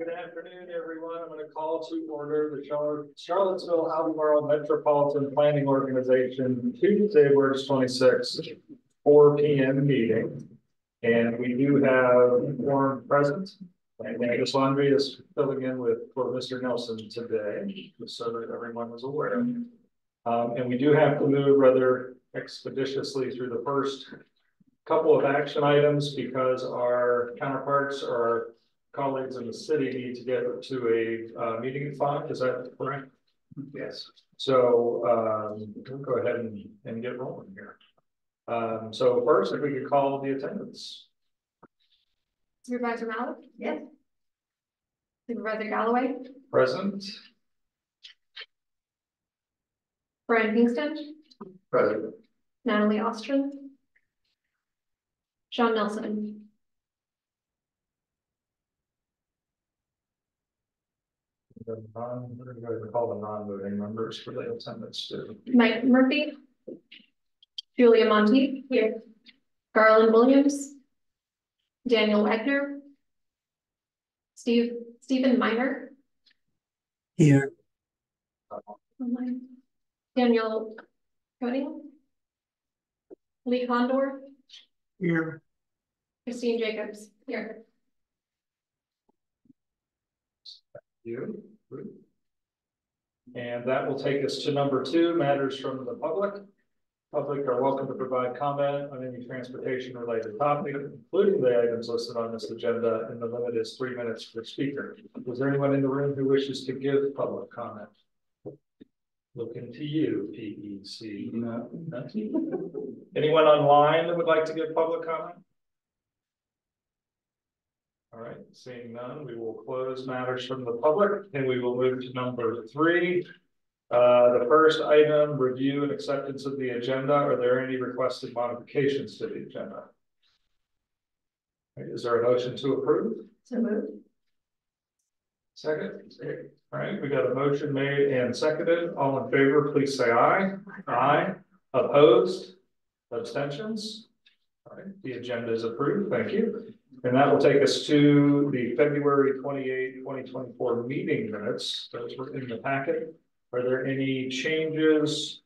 Good afternoon, everyone. I'm going to call to order the Charlottesville Albemarle Metropolitan Planning Organization Tuesday, March 26th, 4 p.m. meeting. And we do have quorum present. And Angus Laundry is filling in for Mr. Nelson today, just so that everyone is aware. And we do have to move rather expeditiously through the first couple of action items because our counterparts or our colleagues in the city need to get to a meeting at 5. Is that correct? Yes. So we'll go ahead and get rolling here. So first, if we could call the attendance. Supervisor Malik? Yes. Supervisor Galloway? Present. Brian Kingston? Present. Natalie Ostrom? Sean Nelson? We're going to call the non-voting members for the attendance too. Mike Murphy? Julia Monteith? Here. Garland Williams? Daniel Wagner? Stephen Miner? Here. Daniel Cody? Lee Condor? Here. Christine Jacobs? Here. You. And that will take us to number 2, matters from the public. Public are welcome to provide comment on any transportation related topic, including the items listed on this agenda, and the limit is 3 minutes per speaker. Is there anyone in the room who wishes to give public comment? Looking to you, PEC. No. Anyone online that would like to give public comment? All right, seeing none, we will close matters from the public and we will move to number 3. The first item, review and acceptance of the agenda. Are there any requested modifications to the agenda? Is there a motion to approve? So moved. Second. All right, we got a motion made and seconded. All in favor, please say aye. Aye. Opposed? Abstentions? All right, the agenda is approved. Thank you. And that will take us to the February 28, 2024 meeting minutes. Those were in the packet. Are there any changes,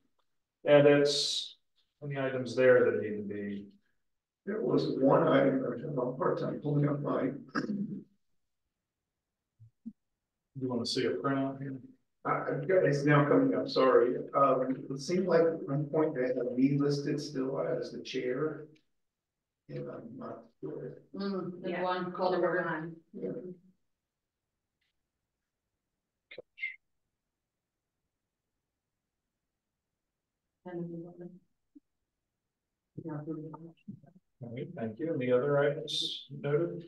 edits, any items there that need to be? There was one item that I had a hard time pulling up my. You want to see a printout here? It's now coming up. Sorry. It seemed like at one point they had me listed still as the chair. And I'm not sure. The one called the Riverline. Yeah. All right, thank you. And the other items noted?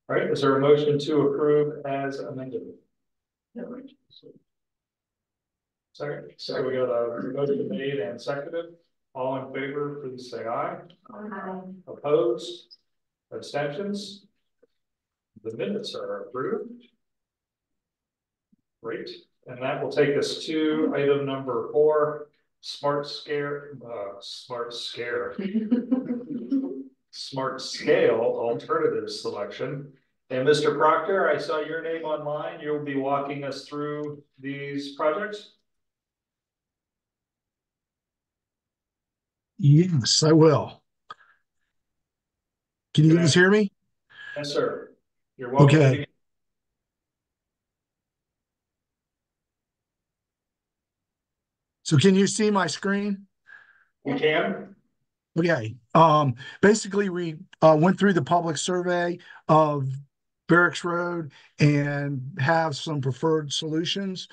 All right, is there a motion to approve as amended? Second. So we got a motion made and seconded. All in favor, please say aye. Aye. Opposed? Abstentions? The minutes are approved. Great. And that will take us to item number 4, smart scale alternative selection. And Mr. Proctor, I saw your name online. You'll be walking us through these projects. Yes, I will. Can you guys hear me? Yes, sir. You're welcome. Okay. So can you see my screen? We can. Okay. Basically we went through the public survey of Barracks Road and have some preferred solutions.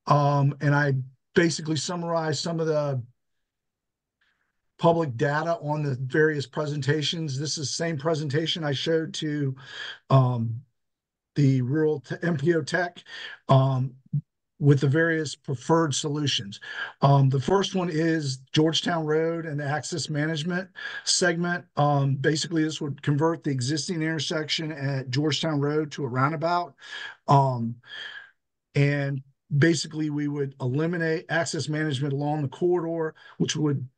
And I basically summarized some of the public data on the various presentations. This is the same presentation I showed to the rural MPO tech with the various preferred solutions. The first one is Georgetown Road and the access management segment. Basically, this would convert the existing intersection at Georgetown Road to a roundabout. And basically, we would eliminate access management along the corridor, which would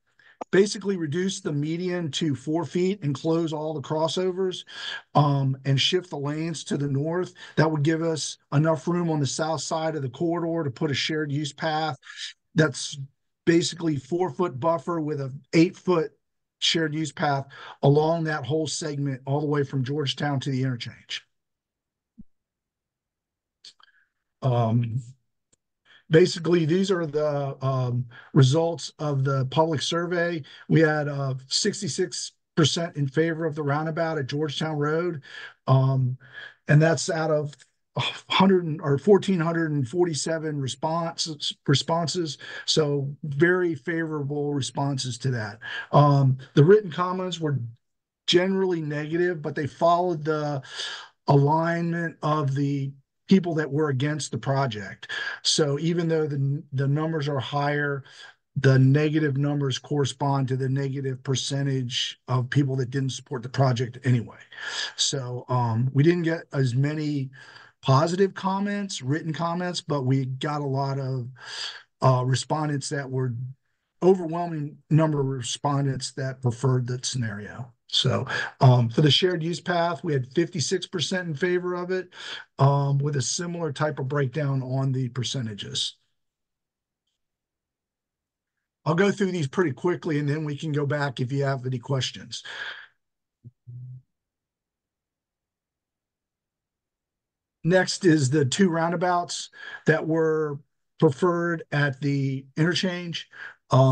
basically reduce the median to 4 feet and close all the crossovers, and shift the lanes to the north. That would give us enough room on the south side of the corridor to put a shared use path that's basically 4-foot buffer with a 8-foot shared use path along that whole segment all the way from Georgetown to the interchange. Basically, these are the results of the public survey. We had 66% in favor of the roundabout at Georgetown Road, and that's out of 1,447 responses. So very favorable responses to that. The written comments were generally negative, but they followed the alignment of the people that were against the project. So even though the numbers are higher, the negative numbers correspond to the negative percentage of people that didn't support the project anyway. So we didn't get as many positive comments, written comments, but we got a lot of respondents that were overwhelming number of respondents that preferred that scenario. So for the shared use path, we had 56% in favor of it, with a similar type of breakdown on the percentages. I'll go through these pretty quickly and then we can go back if you have any questions. Next is the 2 roundabouts that were preferred at the interchange.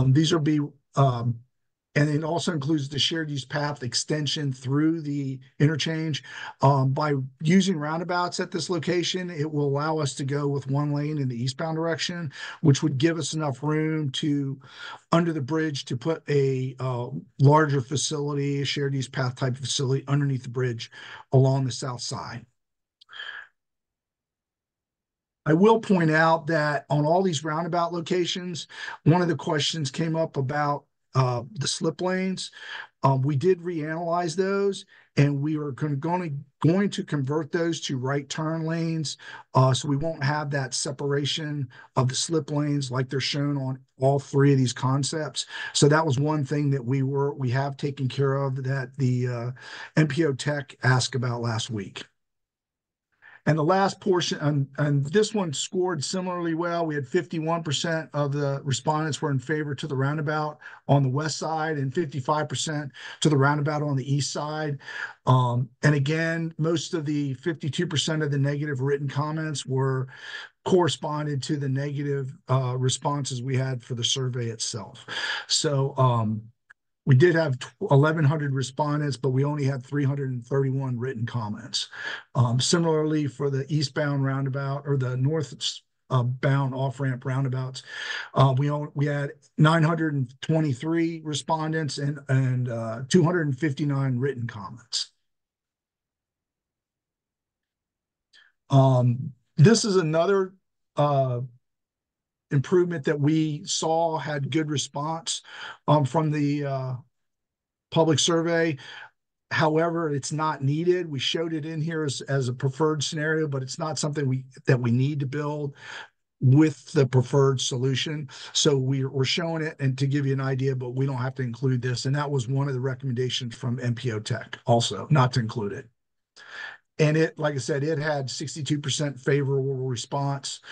These will be, and it also includes the shared use path extension through the interchange. By using roundabouts at this location, it will allow us to go with 1 lane in the eastbound direction, which would give us enough room to, under the bridge, to put a larger facility, a shared use path type facility underneath the bridge along the south side. I will point out that on all these roundabout locations, one of the questions came up about the slip lanes. We did reanalyze those, and we are going to convert those to right turn lanes, so we won't have that separation of the slip lanes like they're shown on all 3 of these concepts. So that was one thing that we have taken care of that the MPO tech asked about last week. And the last portion, and this one scored similarly well. We had 51% of the respondents were in favor to the roundabout on the west side and 55% to the roundabout on the east side. And again, most of the 52% of the negative written comments were corresponded to the negative responses we had for the survey itself. So we did have 1,100 respondents, but we only had 331 written comments. Similarly, for the eastbound roundabout or the northbound off-ramp roundabouts, we had 923 respondents and 259 written comments. This is another improvement that we saw had good response from the public survey. However, it's not needed. We showed it in here as a preferred scenario, but it's not something that we need to build with the preferred solution. So we're showing it and to give you an idea, but we don't have to include this. And that was one of the recommendations from MPO Tech also, not to include it. And it, like I said, it had 62% favorable response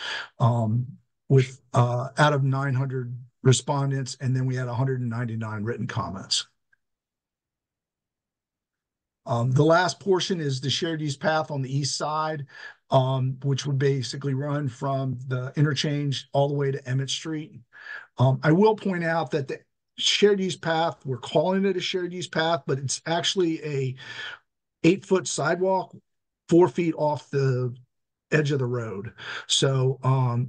with out of 900 respondents, and then we had 199 written comments. The last portion is the shared use path on the east side, which would basically run from the interchange all the way to Emmett Street. I will point out that the shared use path, we're calling it a shared use path, but it's actually a 8-foot sidewalk, 4 feet off the edge of the road. So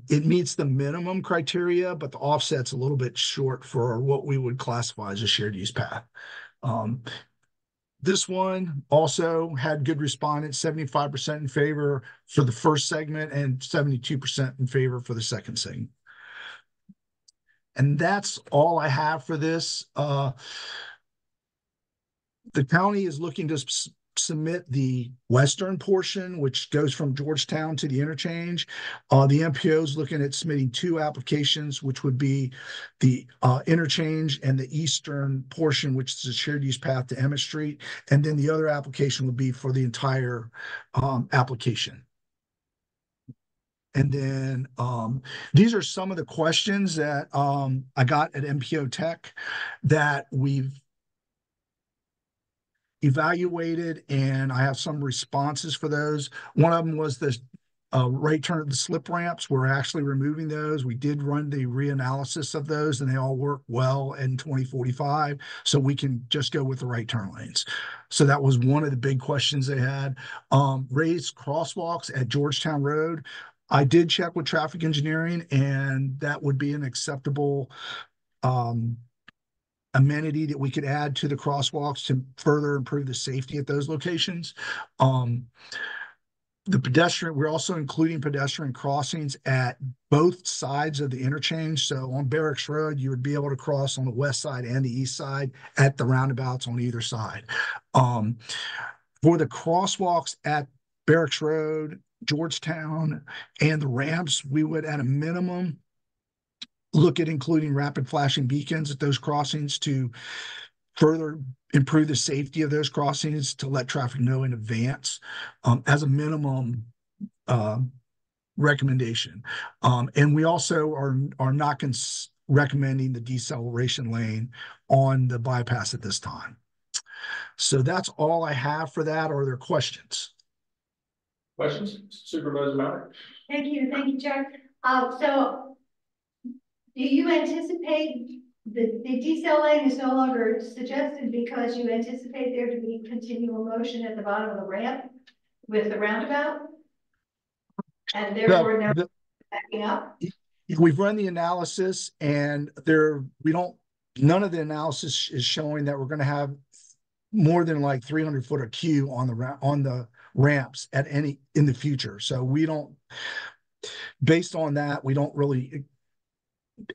it meets the minimum criteria, but the offset's a little bit short for what we would classify as a shared use path. This one also had good respondents, 75% in favor for the first segment and 72% in favor for the second segment. And that's all I have for this. The county is looking to submit the western portion, which goes from Georgetown to the interchange. The MPO is looking at submitting 2 applications, which would be the interchange and the eastern portion, which is a shared use path to Emmett Street. And then the other application would be for the entire application. And then these are some of the questions that I got at MPO Tech that we've evaluated, and I have some responses for those. One of them was the right turn, the slip ramps. We're actually removing those. We did run the reanalysis of those, and they all work well in 2045. So we can just go with the right turn lanes. So that was one of the big questions they had. Raised crosswalks at Georgetown Road. I did check with traffic engineering, and that would be an acceptable amenity that we could add to the crosswalks to further improve the safety at those locations. The pedestrian, we're also including pedestrian crossings at both sides of the interchange. So on Barracks Road, you would be able to cross on the west side and the east side at the roundabouts on either side. For the crosswalks at Barracks Road, Georgetown, and the ramps, we would at a minimum look at including rapid flashing beacons at those crossings to further improve the safety of those crossings, to let traffic know in advance as a minimum recommendation. And we also are not recommending the deceleration lane on the bypass at this time. So that's all I have for that. Are there questions? Questions? Supervisor Mallard? Thank you, Chuck. So do you anticipate the decel lane is no longer suggested because you anticipate there to be continual motion at the bottom of the ramp with the roundabout? And therefore no backing up? We've run the analysis, and none of the analysis is showing that we're going to have more than like 300 foot of queue on the ramps in the future. So based on that, we don't really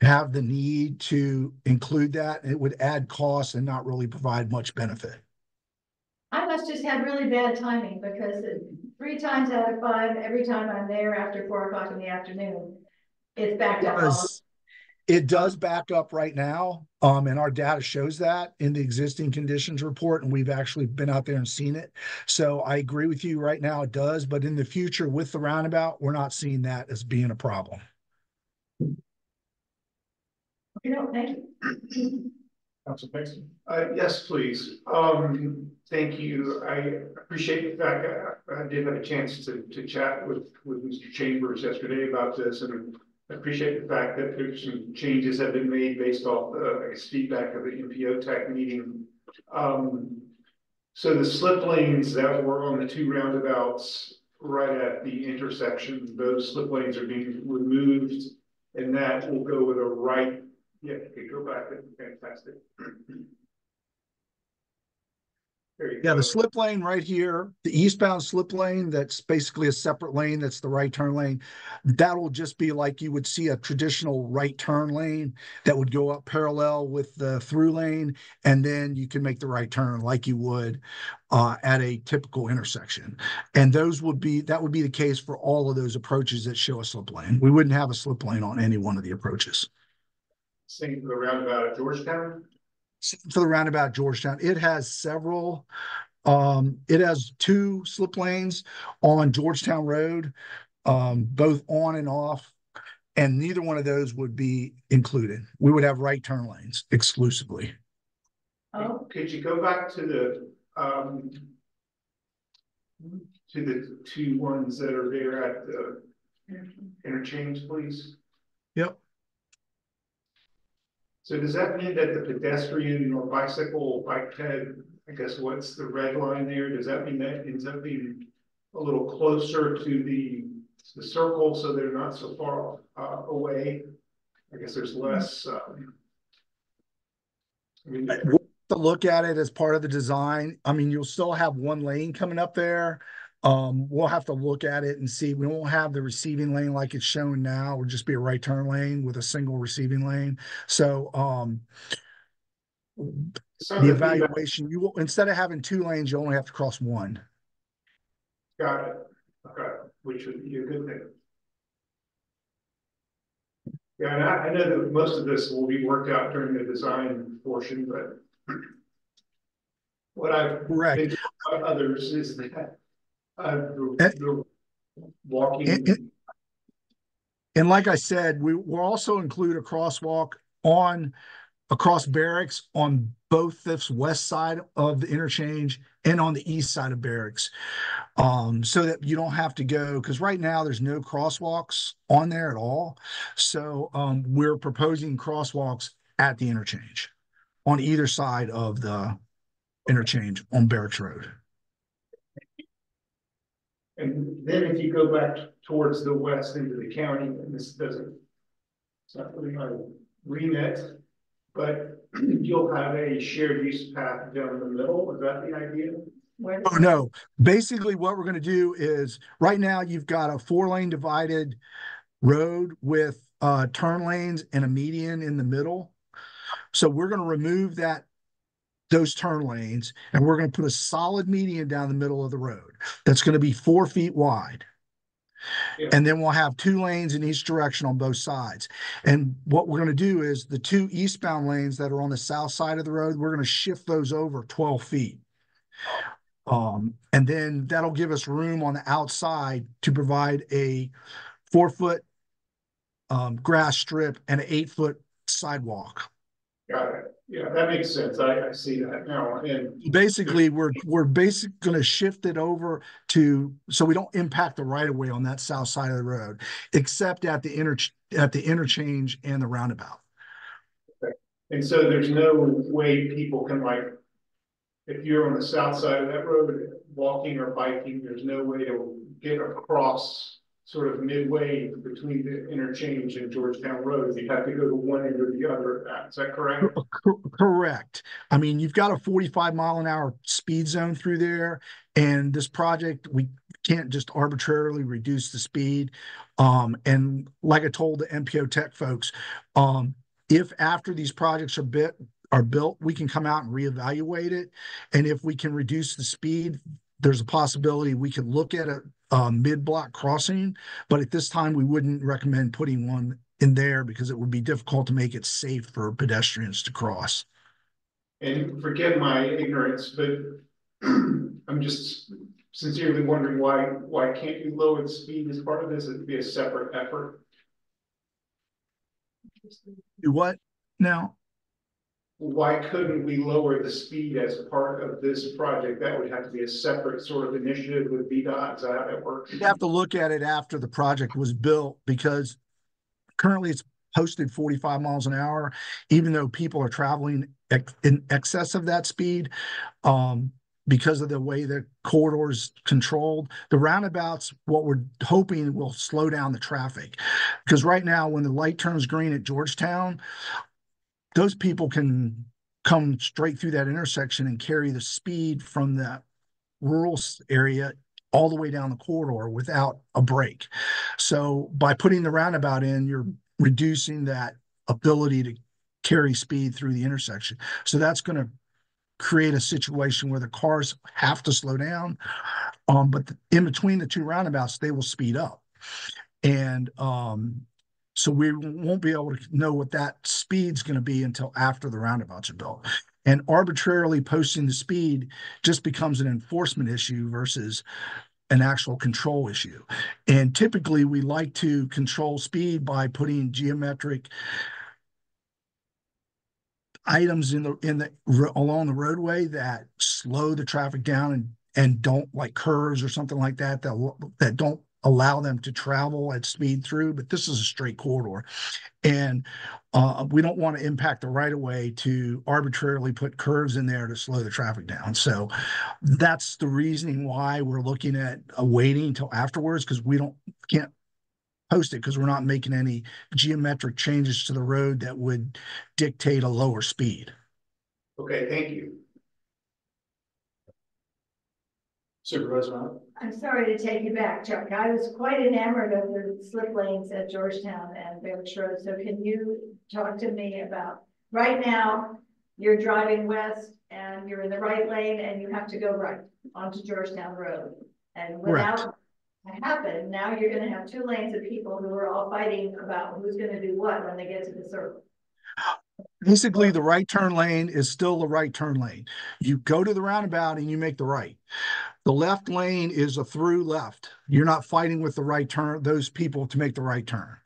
have the need to include that. It would add costs and not really provide much benefit. I must just have really bad timing because 3 times out of 5, every time I'm there after 4 o'clock in the afternoon, it's backed up. It does back up right now, and our data shows that in the existing conditions report, and we've actually been out there and seen it. So I agree with you right now, it does, but in the future with the roundabout, we're not seeing that as being a problem. Thank you. Council Pinkston? Yes, please. Thank you. I appreciate the fact I did have a chance to chat with Mr. Chambers yesterday about this, and I appreciate the fact that there's some changes have been made based off I guess feedback of the MPO Tech meeting. So the slip lanes that were on the 2 roundabouts right at the intersection, those slip lanes are being removed, and that will go with a right. Yeah, okay, go back. Fantastic. Yeah, the slip lane right here, the eastbound slip lane, that's basically a separate lane. That's the right turn lane. That will just be like you would see a traditional right turn lane that would go up parallel with the through lane. And then you can make the right turn like you would at a typical intersection. And that would be the case for all of those approaches that show a slip lane. We wouldn't have a slip lane on any one of the approaches. Same for the roundabout at Georgetown? For the roundabout Georgetown, it has several. It has 2 slip lanes on Georgetown Road, both on and off, and neither one of those would be included. We would have right turn lanes exclusively. Oh, Could you go back to the 2 ones that are there at the interchange, please? Yep. So does that mean that the pedestrian or bicycle bike ped, I guess what's the red line there? Does that mean that ends up being a little closer to the circle so they're not so far away? I guess there's less. We'll have to look at it as part of the design. I mean, you'll still have 1 lane coming up there. We'll have to look at it and see. We won't have the receiving lane like it's shown now. It'll just be a right turn lane with a single receiving lane. So the evaluation, you will, instead of having 2 lanes, you only have to cross 1. Got it. Okay, which would be a good thing. Yeah, and I know that most of this will be worked out during the design portion, but what I've Correct. been told by others is that And, the walking. and like I said, we will also include a crosswalk across barracks on both the west side of the interchange and on the east side of barracks, so that you don't have to go, because right now there's no crosswalks on there at all. So we're proposing crosswalks at the interchange on either side of the interchange on Barracks Road. And then if you go back towards the west into the county, and it's not really my remit, but you'll have a shared use path down the middle. Is that the idea? Oh, no. Basically, what we're going to do is right now you've got a 4-lane divided road with turn lanes and a median in the middle. So we're going to remove those turn lanes, and we're going to put a solid median down the middle of the road that's going to be 4 feet wide. Yeah. And then we'll have 2 lanes in each direction on both sides. And what we're going to do is the 2 eastbound lanes that are on the south side of the road, we're going to shift those over 12 feet. And then that'll give us room on the outside to provide a 4-foot grass strip and an 8-foot sidewalk. Got it. Yeah, that makes sense. I see that now. And basically, we're basically going to shift it over so we don't impact the right of way on that south side of the road, except at the interchange and the roundabout. Okay. And so there's no way people can, like, if you're on the south side of that road, walking or biking, there's no way to get across sort of midway between the interchange and Georgetown Road. You have to go to one end or the other. Is that correct? Correct. I mean, you've got a 45-mile-an-hour speed zone through there, and this project, we can't just arbitrarily reduce the speed. And like I told the MPO Tech folks, if after these projects are built, we can come out and reevaluate it. And if we can reduce the speed, there's a possibility we could look at a mid-block crossing, but at this time we wouldn't recommend putting one in there because it would be difficult to make it safe for pedestrians to cross. And forgive my ignorance, but I'm just sincerely wondering why can't you lower the speed as part of this? It'd be a separate effort. Do what now? Why couldn't we lower the speed as part of this project? That would have to be a separate sort of initiative with VDOT. Is that how that works? You'd have to look at it after the project was built, because currently it's posted 45 miles an hour, even though people are traveling in excess of that speed, because of the way the corridor's controlled. The roundabouts, what we're hoping will slow down the traffic, because right now when the light turns green at Georgetown, those people can come straight through that intersection and carry the speed from that rural area all the way down the corridor without a break. So by putting the roundabout in, you're reducing that ability to carry speed through the intersection. So that's going to create a situation where the cars have to slow down, but in between the 2 roundabouts, they will speed up. And so we won't be able to know what that speed's going to be until after the roundabouts are built. And arbitrarily posting the speed just becomes an enforcement issue versus an actual control issue. And typically we like to control speed by putting geometric items along the roadway that slow the traffic down and don't, like curves or something like that don't allow them to travel at speed through. But this is a straight corridor, and we don't want to impact the right of way to arbitrarily put curves in there to slow the traffic down. So that's the reasoning why we're looking at waiting until afterwards, because we can't post it, because we're not making any geometric changes to the road that would dictate a lower speed. Okay, thank you. Supervisor. I'm sorry to take you back, Chuck. I was quite enamored of the slip lanes at Georgetown and Barracks Road. So can you talk to me about, right now, you're driving west and you're in the right lane and you have to go right onto Georgetown Road. And without that happen, now you're gonna have two lanes of people who are all fighting about who's gonna do what when they get to the circle. Basically, the right turn lane is still the right turn lane. You go to the roundabout and you make the right. The left lane is a through left. You're not fighting with the right turn, those people to make the right turn.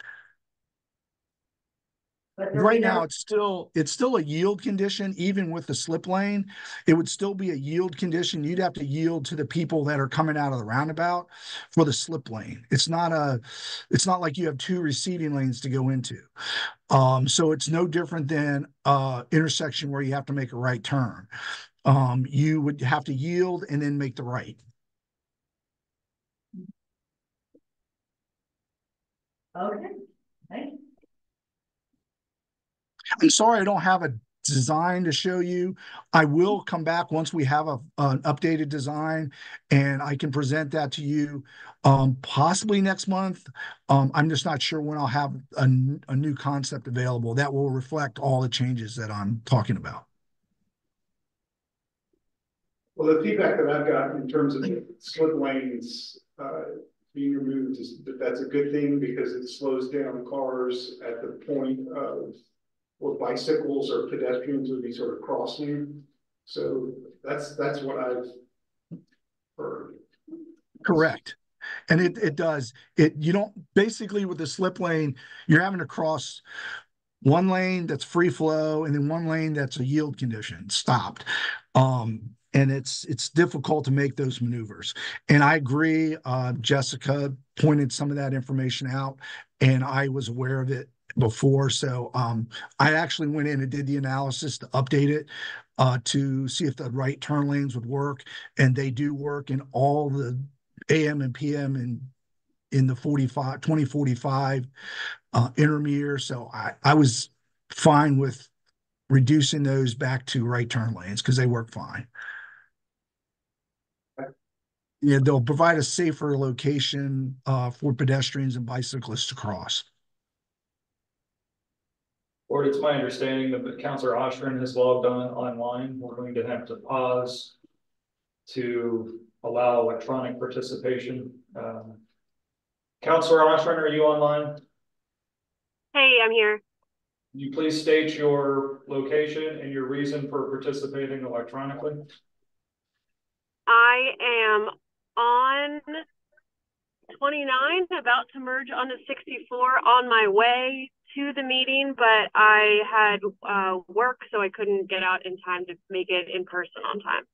But Right now, it's still a yield condition, even with the slip lane. It would still be a yield condition. You'd have to yield to the people that are coming out of the roundabout for the slip lane. It's not like you have two receiving lanes to go into. So it's no different than intersection where you have to make a right turn. You would have to yield and then make the right. Okay, thank you. I'm sorry I don't have a design to show you. I will come back once we have an updated design and I can present that to you possibly next month. I'm just not sure when I'll have a new concept available that will reflect all the changes that I'm talking about. Well, the feedback that I've got in terms of slip lanes being removed is that's a good thing because it slows down cars at the point of where bicycles or pedestrians would be sort of crossing. So that's what I've heard. Correct. And it does. You don't basically with the slip lane, you're having to cross one lane that's free flow and then one lane that's a yield condition stopped. And it's difficult to make those maneuvers. And I agree, Jessica pointed some of that information out and I was aware of it before. So I actually went in and did the analysis to update it to see if the right turn lanes would work. And they do work in all the AM and PM in the 2045 intermere. So I was fine with reducing those back to right turn lanes because they work fine. Yeah, they'll provide a safer location for pedestrians and bicyclists to cross. Board, it's my understanding that Councilor Oshrin has logged on online. We're going to have to pause to allow electronic participation. Councilor Oshrin, are you online? Hey, I'm here. Can you please state your location and your reason for participating electronically? I am on 29, about to merge onto 64 on my way to the meeting, but I had work, so I couldn't get out in time to make it in person on time.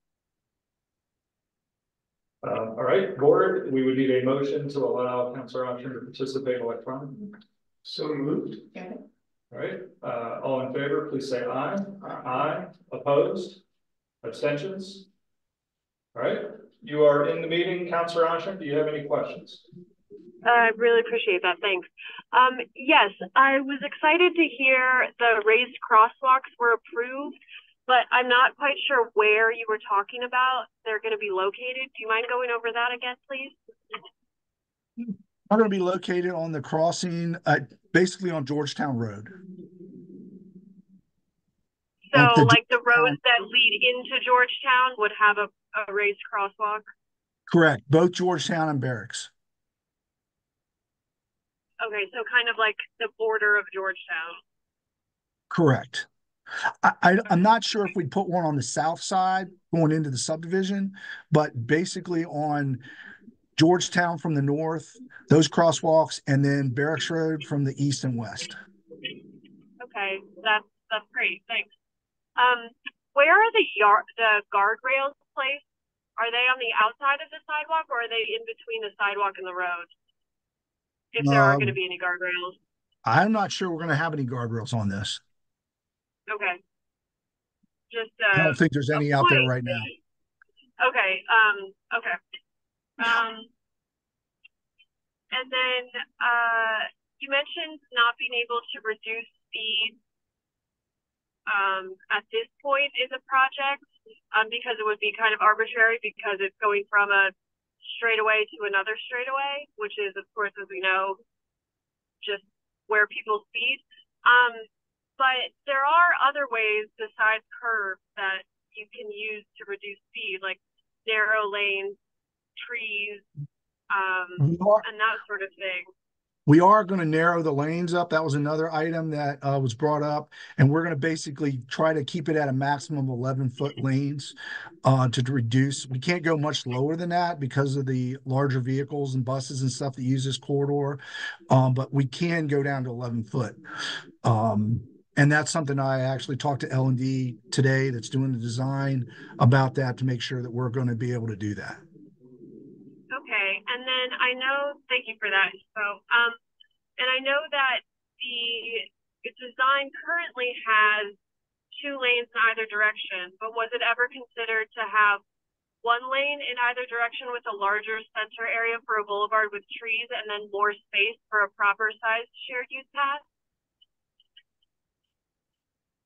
All right, board, we would need a motion to allow Councilor Oshrin to participate electronically. So moved. Okay. All right, all in favor, please say aye. Aye. Opposed? Abstentions? All right, you are in the meeting, Councilor Oshrin. Do you have any questions? I really appreciate that. Thanks. Yes, I was excited to hear the raised crosswalks were approved, but I'm not quite sure where you were talking about. They're going to be located. Do you mind going over that again, please? I'm going to be located on the crossing, basically on Georgetown Road. So like the roads that lead into Georgetown would have a raised crosswalk? Correct. Both Georgetown and Barracks. Okay, so kind of like the border of Georgetown. Correct. I'm not sure if we'd put one on the south side going into the subdivision, but basically on Georgetown from the north, those crosswalks, and then Barracks Road from the east and west. Okay, that's great. Thanks. Where are the guardrails placed? Are they on the outside of the sidewalk or are they in between the sidewalk and the road? If there are going to be any guardrails. I'm not sure we're going to have any guardrails on this. Okay. Just I don't think there's any out there right now. Okay. Okay. And then you mentioned not being able to reduce speed at this point in the project because it would be kind of arbitrary because it's going from a straightaway to another straightaway, which is, of course, as we know, just where people speed. but there are other ways besides curves that you can use to reduce speed, like narrow lanes, trees, We are, and that sort of thing. we are going to narrow the lanes up. That was another item that was brought up, and we're going to basically try to keep it at a maximum of 11-foot lanes to reduce. We can't go much lower than that because of the larger vehicles and buses and stuff that use this corridor, but we can go down to 11 foot. And that's something I actually talked to L&D today that's doing the design about that to make sure that we're going to be able to do that. Okay, and then I know, thank you for that. So, and I know that the design currently has 2 lanes in either direction, but was it ever considered to have 1 lane in either direction with a larger center area for a boulevard with trees and then more space for a proper sized shared use path?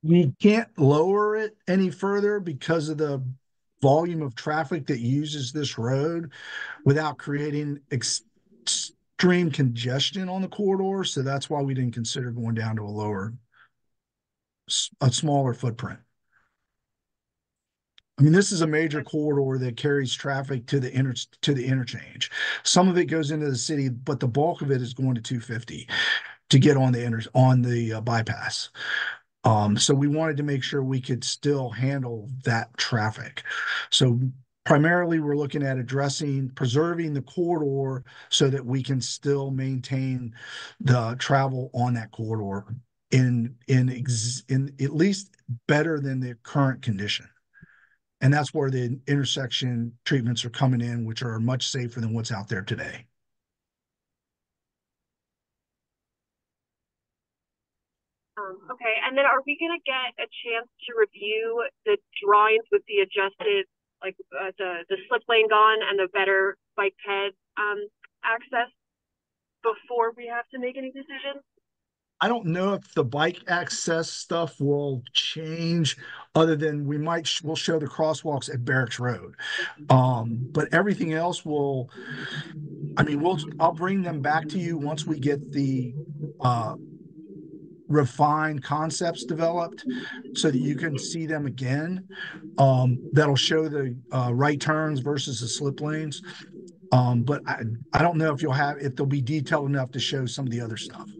We can't lower it any further because of the volume of traffic that uses this road without creating extreme congestion on the corridor. So that's why we didn't consider going down to a smaller footprint. I mean, this is a major corridor that carries traffic to the interchange. Some of it goes into the city, but the bulk of it is going to 250 to get on the bypass. So we wanted to make sure we could still handle that traffic. So primarily we're looking at preserving the corridor so that we can still maintain the travel on that corridor in at least better than the current condition. And that's where the intersection treatments are coming in, which are much safer than what's out there today. Okay, and then are we going to get a chance to review the drawings with the adjusted, like the slip lane gone and the better bike ped access before we have to make any decisions? I don't know if the bike access stuff will change, other than we'll show the crosswalks at Barracks Road. But everything else I'll bring them back to you once we get the refined concepts developed so that you can see them again. That'll show the right turns versus the slip lanes. But I don't know if they'll be detailed enough to show some of the other stuff.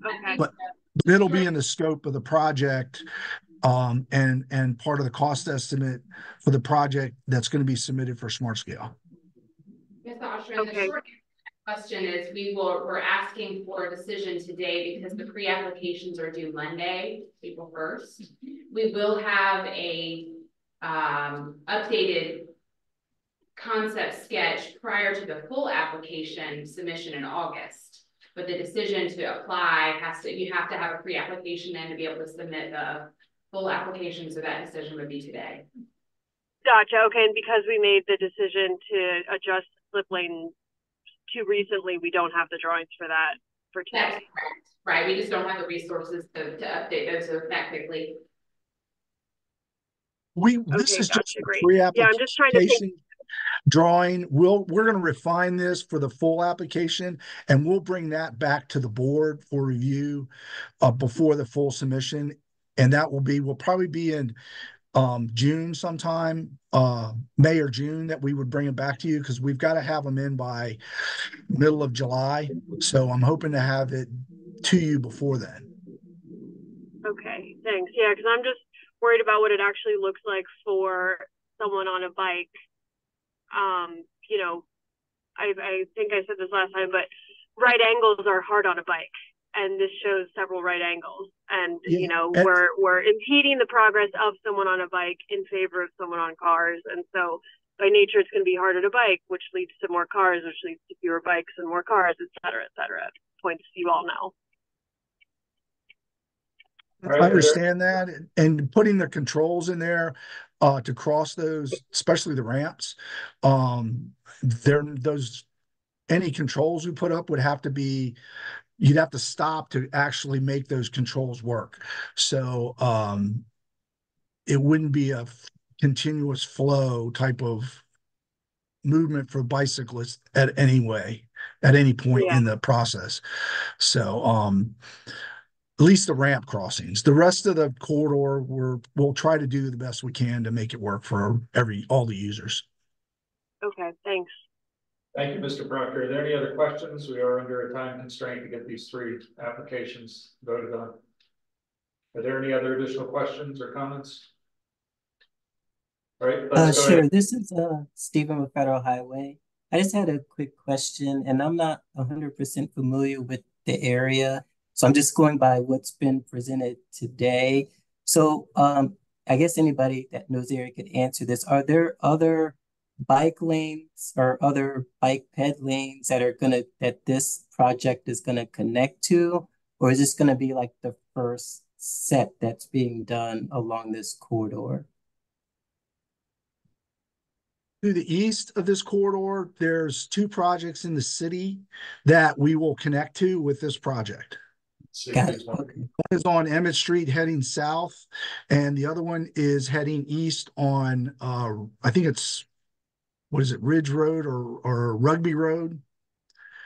Okay. But it'll be in the scope of the project, and part of the cost estimate for the project that's going to be submitted for Smart Scale. Ms. Oshman, Okay. the short question is we're asking for a decision today because the pre-applications are due Monday, April 1st. We will have a updated concept sketch prior to the full application submission in August. But the decision to apply you have to have a pre-application and to be able to submit the full application. So that decision would be today. Gotcha. Okay, and because we made the decision to adjust slip lane too recently, we don't have the drawings for that for today. That's correct. Right. We just don't have the resources to update those that quickly. This is just a great. pre-application Yeah, I'm just trying to think. Drawing. We're going to refine this for the full application, and we'll bring that back to the board for review before the full submission. And that will probably be in June sometime, May or June, that we would bring it back to you, because we've got to have them in by middle of July. So I'm hoping to have it to you before then. Okay, thanks. Yeah, because I'm just worried about what it actually looks like for someone on a bike. You know, I think I said this last time, but right angles are hard on a bike, and this shows several right angles, and you know, we're impeding the progress of someone on a bike in favor of someone on cars, and so by nature it's going to be harder to bike, which leads to more cars, which leads to fewer bikes and more cars, et cetera, points you all know. I understand that, and putting the controls in there to cross those, especially the ramps, any controls we put up would have to be, you'd have to stop to actually make those controls work. So it wouldn't be a continuous flow type of movement for bicyclists at any point in the process. So at least the ramp crossings. The rest of the corridor, we'll try to do the best we can to make it work for all the users. Okay, thanks. Thank you, Mr. Proctor. Are there any other questions? We are under a time constraint to get these 3 applications voted on. Are there any other additional questions or comments? All right, let's go Sure. ahead. This is Stephen with Federal Highway. I just had a quick question, and I'm not 100% familiar with the area, so I'm just going by what's been presented today. So I guess anybody that knows the area could answer this. Are there other bike lanes or other bike ped lanes that this project is gonna connect to, or is this gonna be like the first set that's being done along this corridor? To the east of this corridor, there's 2 projects in the city that we will connect to with this project. Got it. Okay. One is on Emmett Street heading south, and the other one is heading east on, I think it's, what is it, Ridge Road or Rugby Road?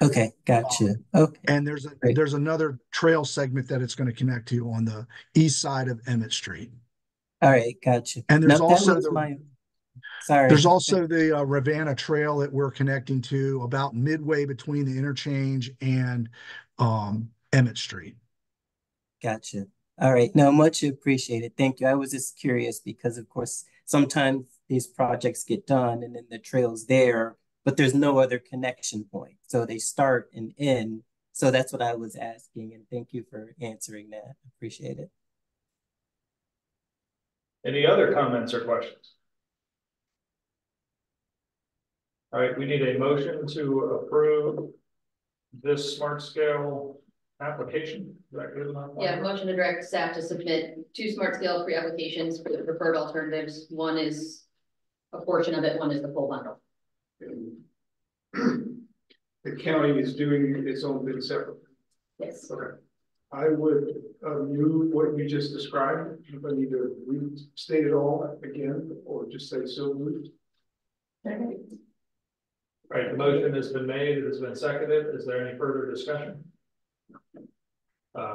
Okay, gotcha. Okay. And Great. there's another trail segment that it's going to connect to on the east side of Emmett Street. All right, gotcha. And there's Now, also sorry. There's also the Ravenna Trail that we're connecting to about midway between the interchange and Emmett Street. Gotcha. All right. No, much appreciated. Thank you. I was just curious because, of course, sometimes these projects get done and then the trail's there, but there's no other connection point. So they start and end. So that's what I was asking. And thank you for answering that. Appreciate it. Any other comments or questions? All right, we need a motion to approve this smart scale application. Is that good enough? Yeah, motion to direct staff to submit 2 smart scale pre-applications for the preferred alternatives. One is a portion of it, one is the full bundle. The county is doing its own thing separately. Yes. Okay. I would move what you just described. If I need to restate it all again, or just say so moved. Okay. All right, the motion has been made, it has been seconded. Is there any further discussion?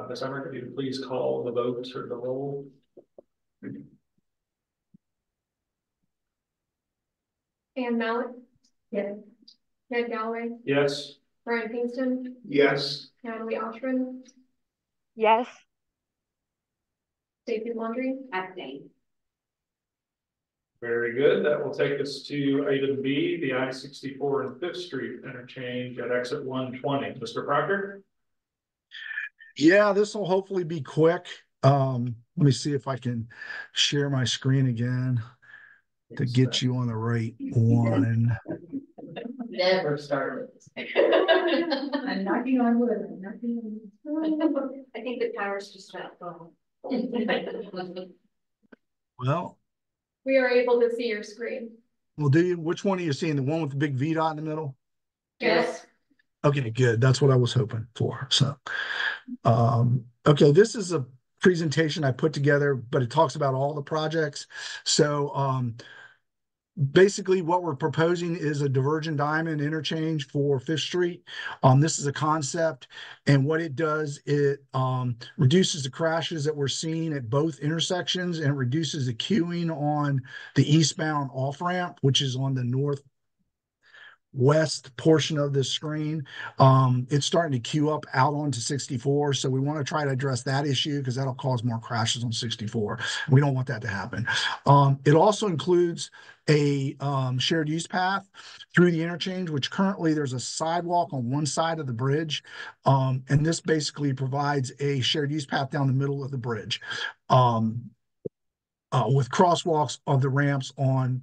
Ms. Emmer, could you please call the vote or the roll? Ann Mallett, Yes. Ned Galloway, Yes. Brian Kingston, Yes. Natalie Oshman, Yes. Stacey Laundry. Abstain. Very good. That will take us to item B, the I-64 and 5th Street interchange at exit 120. Mr. Proctor? Yeah, this will hopefully be quick. Let me see if I can share my screen again to get you on the right one. Never started. I'm knocking on wood. I'm knocking on wood. I think the power's just not on. Well, We are able to see your screen. well, which one are you seeing? The one with the big V dot in the middle? Yes. Okay, good. That's what I was hoping for. So, okay, this is a presentation I put together, but it talks about all the projects. So, basically what we're proposing is a divergent diamond interchange for 5th Street. This is a concept, and what it does, it reduces the crashes that we're seeing at both intersections, and reduces the queuing on the eastbound off-ramp, which is on the northwest portion of the screen. It's starting to queue up out onto 64, so we want to try to address that issue because that'll cause more crashes on 64. We don't want that to happen. It also includes a shared use path through the interchange, which currently there's a sidewalk on one side of the bridge, and this basically provides a shared use path down the middle of the bridge, with crosswalks of the ramps on.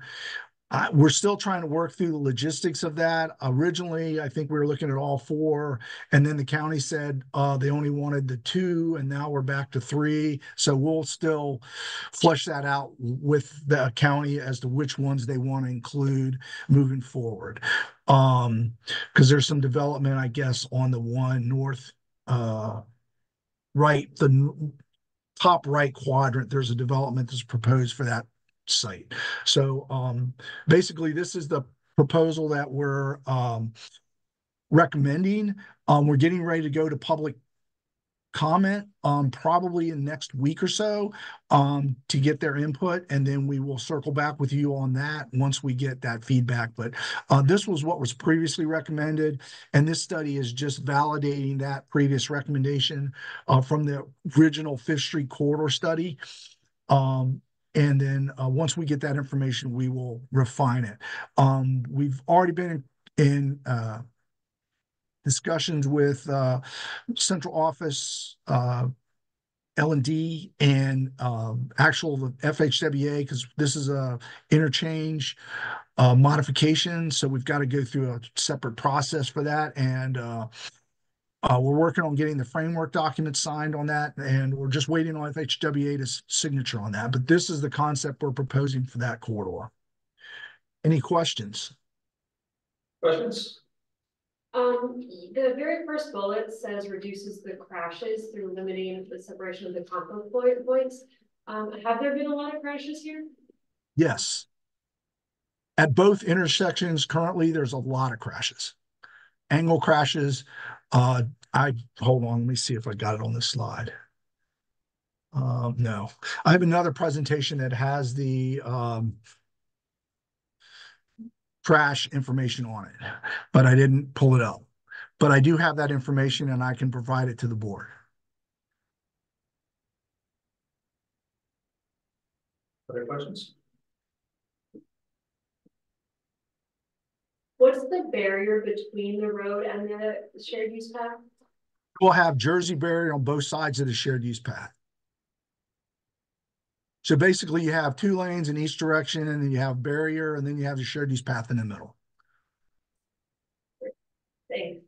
We're still trying to work through the logistics of that. Originally, I think we were looking at all 4, and then the county said they only wanted the 2, and now we're back to 3. So we'll still flesh that out with the county as to which ones they want to include moving forward. Because there's some development, I guess, on the one north, right, the top right quadrant. There's a development that's proposed for that site. So basically this is the proposal that we're recommending. We're getting ready to go to public comment, probably in next week or so, to get their input, and then we will circle back with you on that once we get that feedback. But this was what was previously recommended, and this study is just validating that previous recommendation from the original Fifth Street corridor study. And then once we get that information, we will refine it. We've already been in discussions with central office, L&D, and actual FHWA, because this is a interchange modification. So we've got to go through a separate process for that. And we're working on getting the framework document signed on that, and we're just waiting on FHWA's signature on that. But this is the concept we're proposing for that corridor. Any questions? Questions? The very first bullet says reduces the crashes through limiting the separation of the conflict points. Have there been a lot of crashes here? Yes. At both intersections currently, there's a lot of crashes. Angle crashes. Hold on, let me see if I got it on this slide. No, I have another presentation that has the crash information on it, but I didn't pull it up. But I do have that information, and I can provide it to the board. Other questions? What's the barrier between the road and the shared use path? We'll have Jersey barrier on both sides of the shared use path. So basically you have 2 lanes in each direction, and then you have barrier, and then you have the shared use path in the middle. Thanks.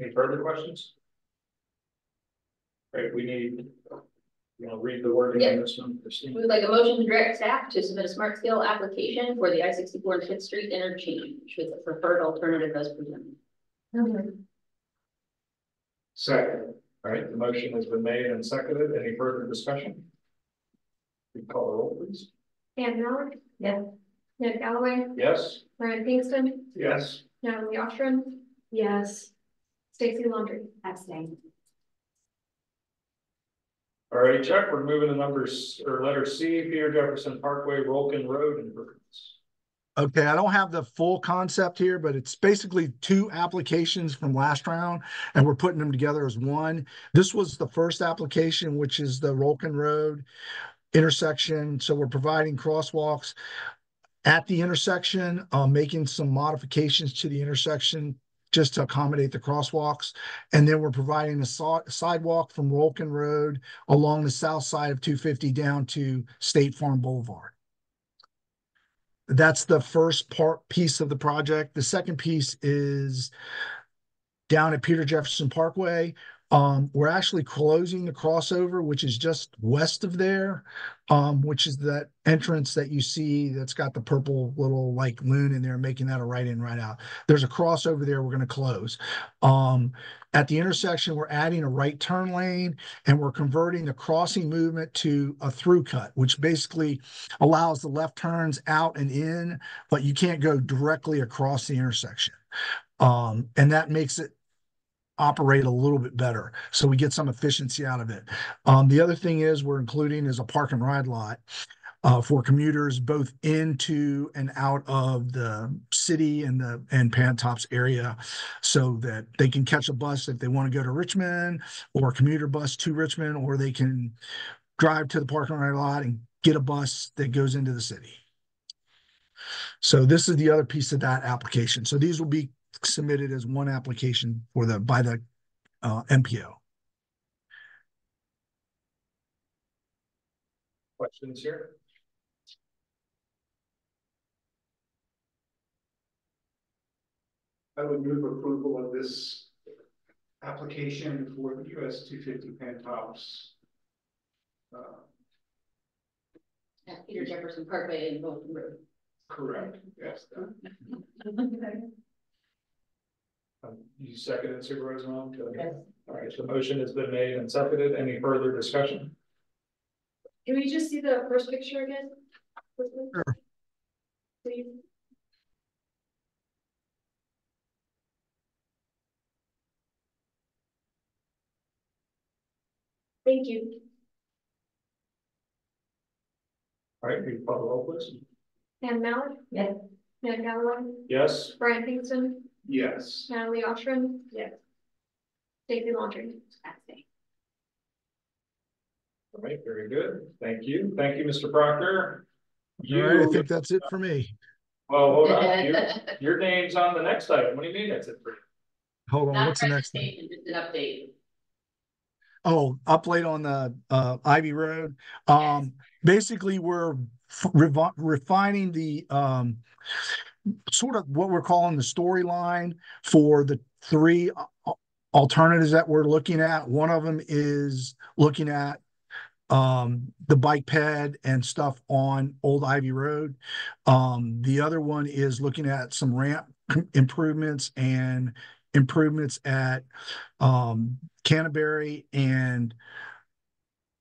Any further questions? Right, we need, read the wording on this one, Christine. We would like a motion to direct staff to submit a smart scale application for the I-64 and 5th Street interchange with the preferred alternative as presented. Second. All right, the motion has been made and seconded. Any further discussion? We call the roll, please. Ann Miller? Yes. Ned Galloway? Yes. Ryan Kingston? Yes. Natalie Ostrom? Yes. Stacy Laundry? Abstain. All right, check. We're moving to letter C, Peter Jefferson Parkway, Rolkin Road improvements. Okay, I don't have the full concept here, but it's basically 2 applications from last round, and we're putting them together as one. This was the first application, which is the Rolkin Road intersection. So we're providing crosswalks at the intersection, making some modifications to the intersection just to accommodate the crosswalks. And then we're providing a sidewalk from Rolkin Road along the south side of 250 down to State Farm Boulevard. That's the first piece of the project. The second piece is down at Peter Jefferson Parkway. We're actually closing the crossover, which is just west of there, which is that entrance that you see that's got the purple little like loon in there, making that a right in, right out. There's a crossover there we're going to close. At the intersection, we're adding a right turn lane, and we're converting the crossing movement to a through cut, which basically allows the left turns out and in, but you can't go directly across the intersection. And that makes it operate a little bit better, so we get some efficiency out of it. The other thing is we're including is a park and ride lot for commuters both into and out of the city and Pantops area, so that they can catch a bus if they want to go to Richmond, or a commuter bus to Richmond, or they can drive to the park and ride lot and get a bus that goes into the city. So this is the other piece of that application. So these will be submitted as one application by the MPO. Questions here? I would move approval of this application for the US 250 Pantops. At Peter Jefferson Parkway and Rolkin Road. Correct, yes. You seconded, Supervisor Mom? Yes. All right, the motion has been made and seconded. Any further discussion? Can we just see the first picture again? Sure. Please. Thank you. All right, can you follow roll, please? Ann Mallett? Yes. Ned Galloway? Yes. Brian Pinkston? Yes. Natalie Oshram? Yes. David Laundry? Abstain. All right, very good. Thank you. Thank you, Mr. Proctor. All right, I think that's it for me. Well, hold on. Your name's on the next item. What do you mean that's it for you? Hold on, Not what's the next thing? presentation, just an update. Oh, update on the Ivy Road. Basically we're refining the sort of what we're calling the storyline for the three alternatives that we're looking at. One of them is looking at the bike ped and stuff on Old Ivy Road. The other one is looking at some ramp improvements and improvements at Canterbury and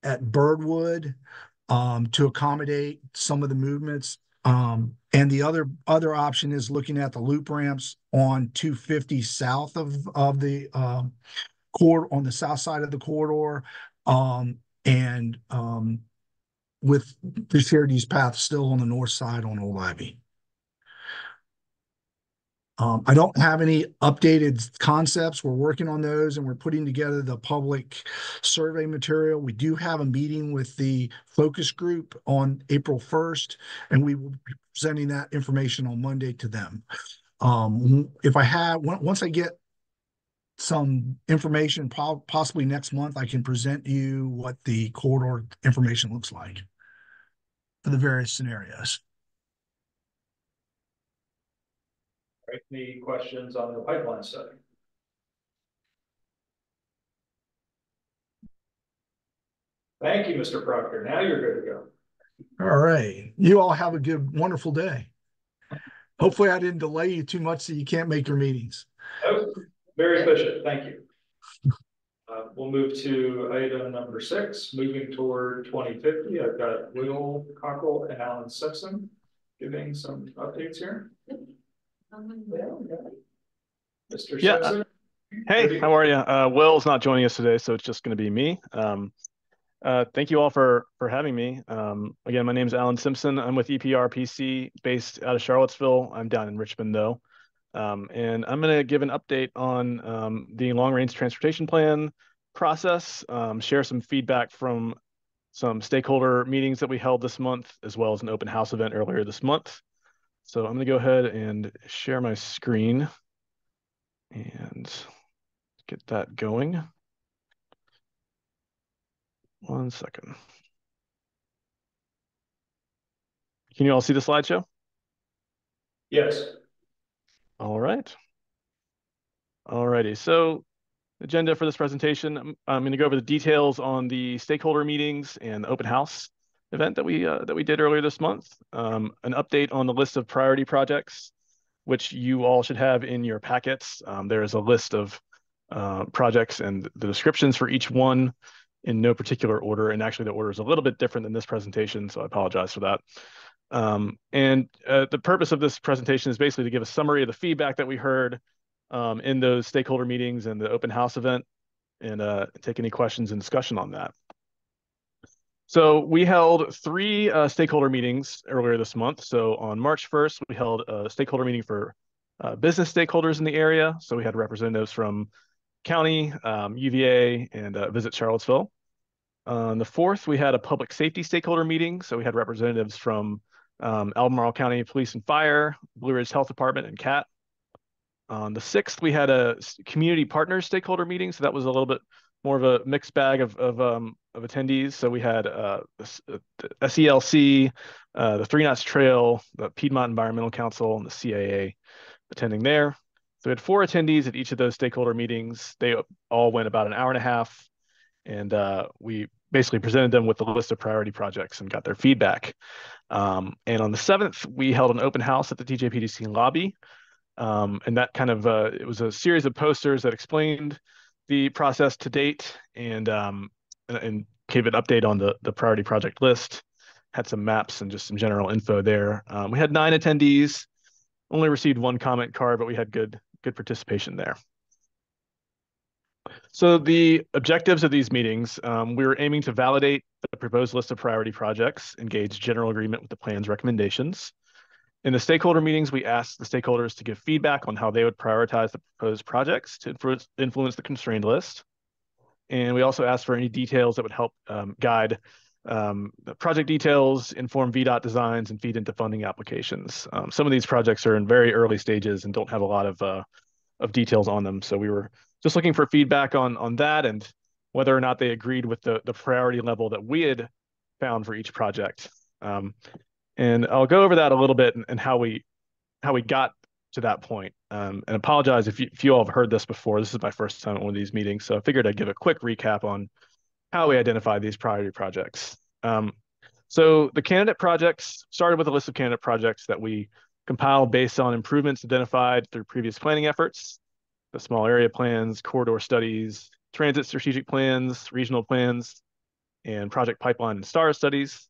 at Birdwood to accommodate some of the movements. And the other option is looking at the loop ramps on 250 south of the corridor, on the south side of the corridor, and with the shared use path still on the north side on Old Ivy. I don't have any updated concepts. We're working on those and we're putting together the public survey material. We do have a meeting with the focus group on April 1st, and we will be presenting that information on Monday to them. Once I get some information, possibly next month, I can present you what the corridor information looks like for the various scenarios. Right, any questions on the pipeline study? Thank you, Mr. Proctor. Now you're good to go. All right. You all have a good, wonderful day. Hopefully I didn't delay you too much so you can't make your meetings. Oh, very efficient. Thank you. We'll move to item number 6, moving toward 2050. I've got Will Cockle and Alan Simpson giving some updates here. Mr. Simpson. Hey, how are you? Will's not joining us today, so it's just going to be me. Thank you all for having me. Again, my name is Alan Simpson. I'm with EPRPC based out of Charlottesville. I'm down in Richmond though. And I'm going to give an update on the long-range transportation plan process, share some feedback from some stakeholder meetings that we held this month, as well as an open house event earlier this month. So I'm going to go ahead and share my screen and get that going. One second. Can you all see the slideshow? Yes. All right. All righty. So agenda for this presentation, I'm going to go over the details on the stakeholder meetings and the open house event that we did earlier this month. An update on the list of priority projects, which you all should have in your packets. There is a list of projects and the descriptions for each one in no particular order. And actually the order is a little bit different than this presentation, so I apologize for that. The purpose of this presentation is basically to give a summary of the feedback that we heard in those stakeholder meetings and the open house event, and take any questions and discussion on that. So we held 3 stakeholder meetings earlier this month. So on March 1st, we held a stakeholder meeting for business stakeholders in the area. So we had representatives from county, UVA, and Visit Charlottesville. On the 4th, we had a public safety stakeholder meeting. So we had representatives from Albemarle County Police and Fire, Blue Ridge Health Department, and CAT. On the 6th, we had a community partners stakeholder meeting. So that was a little bit more of a mixed bag of attendees. So we had the SELC, the 3 Knots Trail, the Piedmont Environmental Council, and the CAA attending there. So we had 4 attendees at each of those stakeholder meetings. They all went about an hour and a half, and we basically presented them with a list of priority projects and got their feedback. And on the 7th, we held an open house at the TJPDC lobby. And that kind of, it was a series of posters that explained the process to date and gave an update on the priority project list, had some maps and just some general info there. We had 9 attendees, only received 1 comment card, but we had good participation there. So the objectives of these meetings, we were aiming to validate the proposed list of priority projects, engage general agreement with the plan's recommendations. In the stakeholder meetings, we asked the stakeholders to give feedback on how they would prioritize the proposed projects to influence the constrained list. And we also asked for any details that would help guide the project details, inform VDOT designs, and feed into funding applications. Some of these projects are in very early stages and don't have a lot of details on them. So we were just looking for feedback on that and whether or not they agreed with the priority level that we had found for each project. And I'll go over that a little bit and how we got to that point. And apologize if you all have heard this before. This is my first time at one of these meetings, so I figured I'd give a quick recap on how we identified these priority projects. So the candidate projects started with a list of candidate projects that we compiled based on improvements identified through previous planning efforts, the small area plans, corridor studies, transit strategic plans, regional plans, and project pipeline and STAR studies.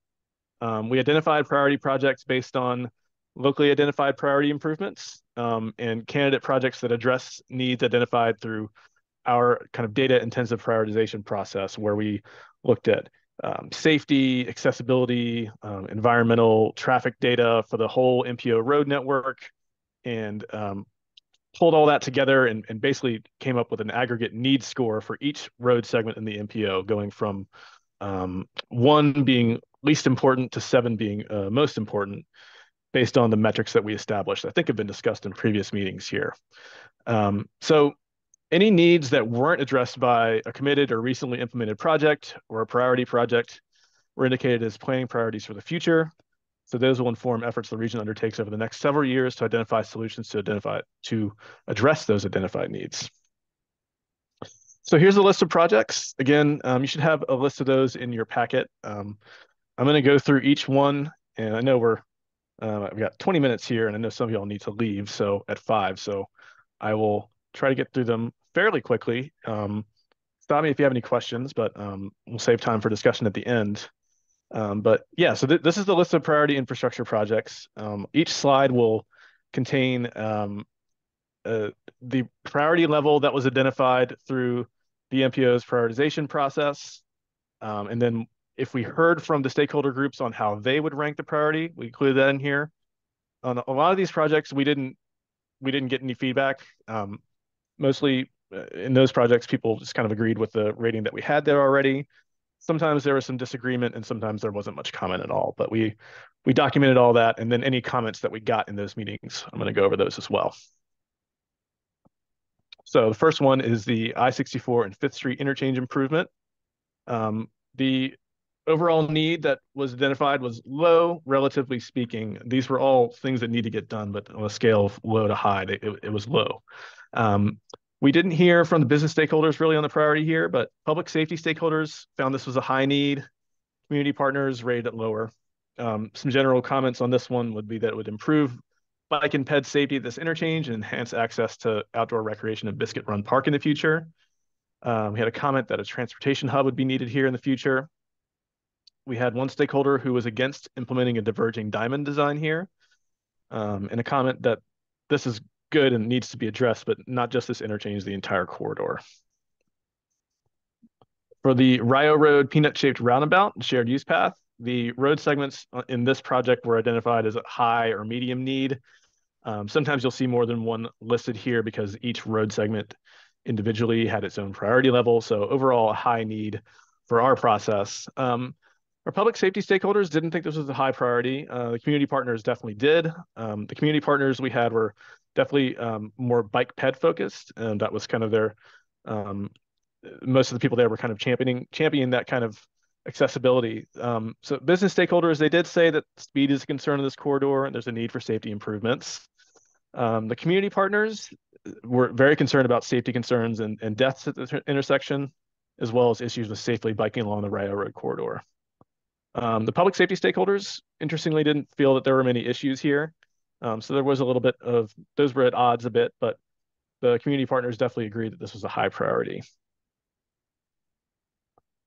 We identified priority projects based on locally identified priority improvements and candidate projects that address needs identified through our kind of data intensive prioritization process, where we looked at safety, accessibility, environmental, traffic data for the whole MPO road network, and pulled all that together and basically came up with an aggregate need score for each road segment in the MPO, going from 1 being least important to 7 being most important, based on the metrics that we established, I think have been discussed in previous meetings here. So any needs that weren't addressed by a committed or recently implemented project or a priority project were indicated as planning priorities for the future. So those will inform efforts the region undertakes over the next several years to identify solutions to address those identified needs. So here's a list of projects. Again, you should have a list of those in your packet. I'm going to go through each one, and I know I've got 20 minutes here, and I know some of y'all need to leave so at 5, so I will try to get through them fairly quickly. Stop me if you have any questions, but we'll save time for discussion at the end. But yeah, so this is the list of priority infrastructure projects. Each slide will contain the priority level that was identified through the MPO's prioritization process. And then if we heard from the stakeholder groups on how they would rank the priority, we included that in here. On a lot of these projects, we didn't get any feedback. Mostly in those projects, people just kind of agreed with the rating that we had there already. Sometimes there was some disagreement and sometimes there wasn't much comment at all, but we documented all that, and then any comments that we got in those meetings, I'm going to go over those as well. So the first one is the I-64 and 5th Street interchange improvement. The overall need that was identified was low, relatively speaking. These were all things that need to get done, but on a scale of low to high, it was low. We didn't hear from the business stakeholders really on the priority here, but public safety stakeholders found this was a high need. Community partners rated it lower. Some general comments on this one would be that it would improve bike and ped safety at this interchange and enhance access to outdoor recreation and Biscuit Run Park in the future. We had a comment that a transportation hub would be needed here in the future. We had one stakeholder who was against implementing a diverging diamond design here, and a comment that this is good and needs to be addressed, but not just this interchange, the entire corridor. For the Rio Road peanut-shaped roundabout and shared use path, the road segments in this project were identified as a high or medium need. Sometimes you'll see more than one listed here because each road segment individually had its own priority level. So overall, a high need for our process. Our public safety stakeholders didn't think this was a high priority. The community partners definitely did. The community partners we had were definitely more bike ped focused, and that was kind of their, most of the people there were kind of championing that kind of accessibility. So business stakeholders, they did say that speed is a concern in this corridor and there's a need for safety improvements. The community partners were very concerned about safety concerns and deaths at the intersection, as well as issues with safely biking along the Rio Road corridor. The public safety stakeholders, interestingly, didn't feel that there were many issues here. So there was a little bit of, those were at odds a bit, but the community partners definitely agreed that this was a high priority.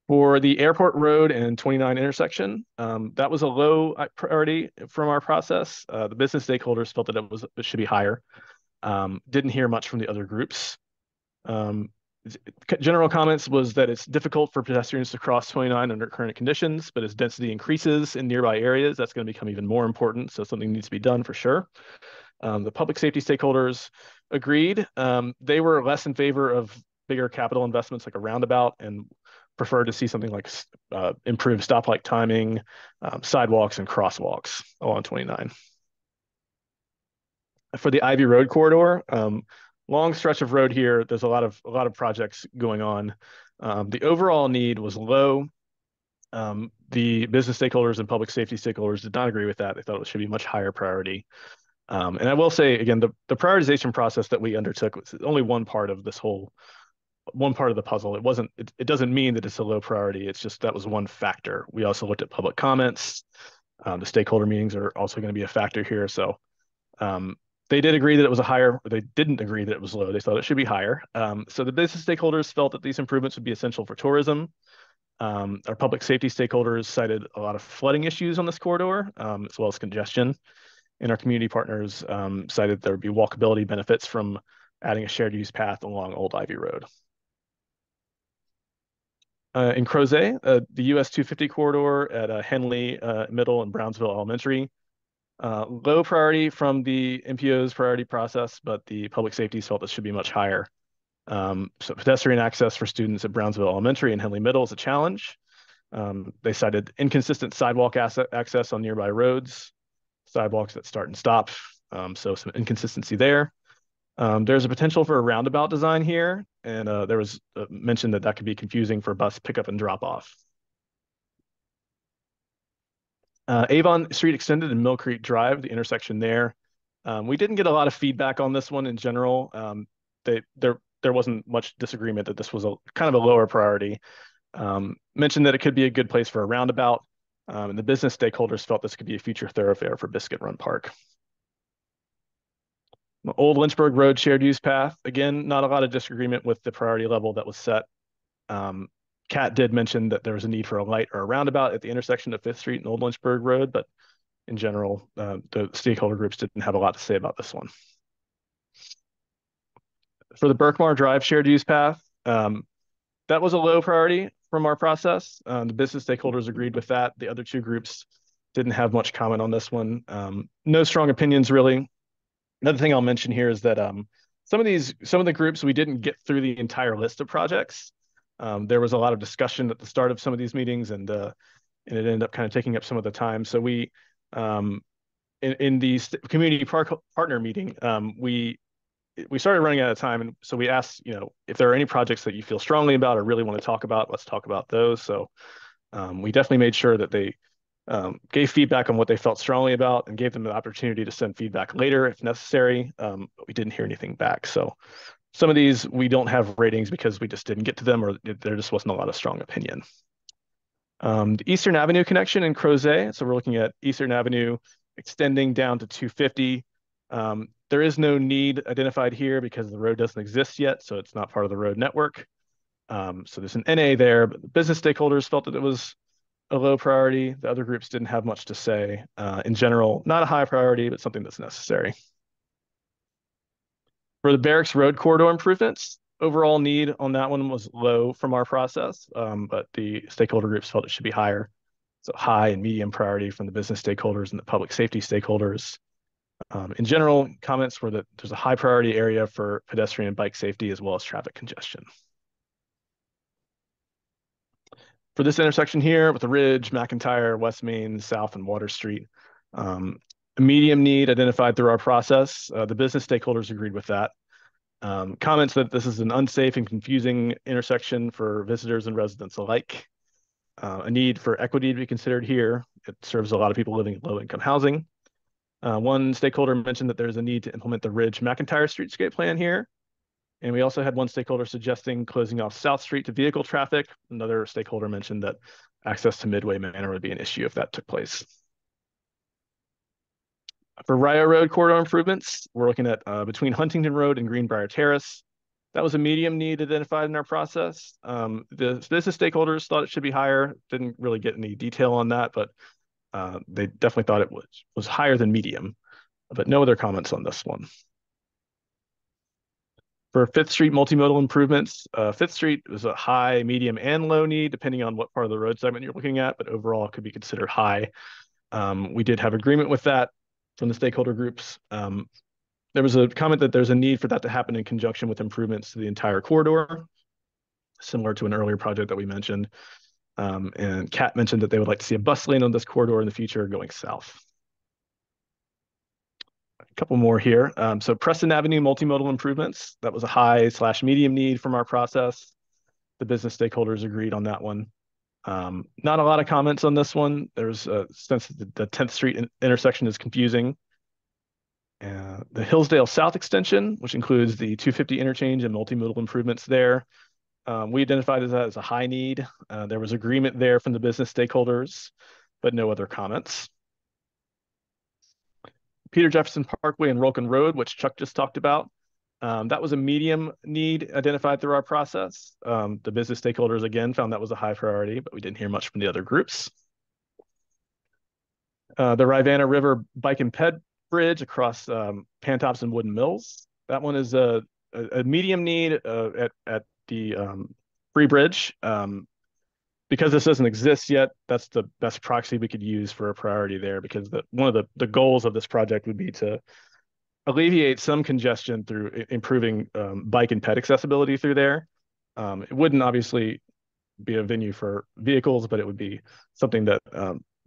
For the Airport Road and 29 intersection, that was a low priority from our process. The business stakeholders felt that it should be higher. Didn't hear much from the other groups. General comments was that it's difficult for pedestrians to cross 29 under current conditions, but as density increases in nearby areas, that's going to become even more important. So something needs to be done for sure. The public safety stakeholders agreed. They were less in favor of bigger capital investments like a roundabout and preferred to see something like improved stoplight timing, sidewalks and crosswalks along 29. For the Ivy Road corridor, long stretch of road here. There's a lot of projects going on. The overall need was low. The business stakeholders and public safety stakeholders did not agree with that. They thought it should be much higher priority. And I will say again, the prioritization process that we undertook was only one part of the puzzle. It doesn't mean that it's a low priority. It's just that was one factor. We also looked at public comments. The stakeholder meetings are also going to be a factor here. So they did agree that it was they didn't agree that it was low. They thought it should be higher. So the business stakeholders felt that these improvements would be essential for tourism. Our public safety stakeholders cited a lot of flooding issues on this corridor, as well as congestion. And our community partners cited there would be walkability benefits from adding a shared use path along Old Ivy Road. In Crozet, the US 250 corridor at Henley Middle and Brownsville Elementary, low priority from the MPO's priority process, but the public safety felt this should be much higher. So pedestrian access for students at Brownsville Elementary and Henley Middle is a challenge. They cited inconsistent sidewalk access on nearby roads, sidewalks that start and stop, so some inconsistency there. There's a potential for a roundabout design here, and there was mention that could be confusing for bus pickup and drop off. Avon Street Extended and Mill Creek Drive, the intersection there. We didn't get a lot of feedback on this one in general. There wasn't much disagreement that this was kind of a lower priority. Mentioned that it could be a good place for a roundabout, and the business stakeholders felt this could be a future thoroughfare for Biscuit Run Park. Old Lynchburg Road shared use path. Again, not a lot of disagreement with the priority level that was set. Kat did mention that there was a need for a light or a roundabout at the intersection of 5th Street and Old Lynchburg Road, but in general, the stakeholder groups didn't have a lot to say about this one. For the Berkmar Drive shared use path, that was a low priority from our process. The business stakeholders agreed with that. The other two groups didn't have much comment on this one. No strong opinions really. Another thing I'll mention here is that some of the groups, we didn't get through the entire list of projects. There was a lot of discussion at the start of some of these meetings, and it ended up kind of taking up some of the time. So we, in the community partner meeting, we started running out of time, and so we asked, if there are any projects that you feel strongly about or really want to talk about, let's talk about those. So we definitely made sure that they gave feedback on what they felt strongly about and gave them the opportunity to send feedback later if necessary, but we didn't hear anything back. So some of these we don't have ratings because we just didn't get to them, or there just wasn't a lot of strong opinion. The Eastern Avenue connection in Crozet, so we're looking at Eastern Avenue extending down to 250. There is no need identified here because the road doesn't exist yet, so it's not part of the road network. So there's an NA there, but the business stakeholders felt that it was a low priority. The other groups didn't have much to say. In general, not a high priority, but something that's necessary. For the Barracks Road corridor improvements, overall need on that one was low from our process, but the stakeholder groups felt it should be higher. So high and medium priority from the business stakeholders and the public safety stakeholders. In general, comments were that there's a high priority area for pedestrian and bike safety as well as traffic congestion. For this intersection here with the Ridge, McIntyre, West Main, South, and Water Street, a medium need identified through our process. The business stakeholders agreed with that. Comments that this is an unsafe and confusing intersection for visitors and residents alike. A need for equity to be considered here. It serves a lot of people living in low-income housing. One stakeholder mentioned that there's a need to implement the Ridge McIntyre streetscape plan here. And we also had one stakeholder suggesting closing off South Street to vehicle traffic. Another stakeholder mentioned that access to Midway Manor would be an issue if that took place. For Rio Road corridor improvements, we're looking at between Huntington Road and Greenbrier Terrace. That was a medium need identified in our process. The business stakeholders thought it should be higher. Didn't really get any detail on that, but they definitely thought it was higher than medium, but no other comments on this one. For 5th Street multimodal improvements, 5th Street was a high, medium, and low need, depending on what part of the road segment you're looking at, but overall it could be considered high. We did have agreement with that from the stakeholder groups. There was a comment that there's a need for that to happen in conjunction with improvements to the entire corridor, similar to an earlier project that we mentioned. And Kat mentioned that they would like to see a bus lane on this corridor in the future going south. A couple more here. So Preston Avenue multimodal improvements, that was a high/medium need from our process. The business stakeholders agreed on that one. Not a lot of comments on this one. There's a sense that the 10th Street intersection is confusing. The Hillsdale South extension, which includes the 250 interchange and multimodal improvements there, we identified that as a high need. There was agreement there from the business stakeholders, but no other comments. Peter Jefferson Parkway and Rolcon Road, which Chuck just talked about. That was a medium need identified through our process. The business stakeholders, again, found that was a high priority, but we didn't hear much from the other groups. The Rivanna River Bike and Ped Bridge across Pantops and Wooden Mills. That one is a medium need at the Free Bridge. Because this doesn't exist yet, that's the best proxy we could use for a priority there, because one of the goals of this project would be to alleviate some congestion through improving bike and ped accessibility through there. It wouldn't obviously be a venue for vehicles, but it would be something that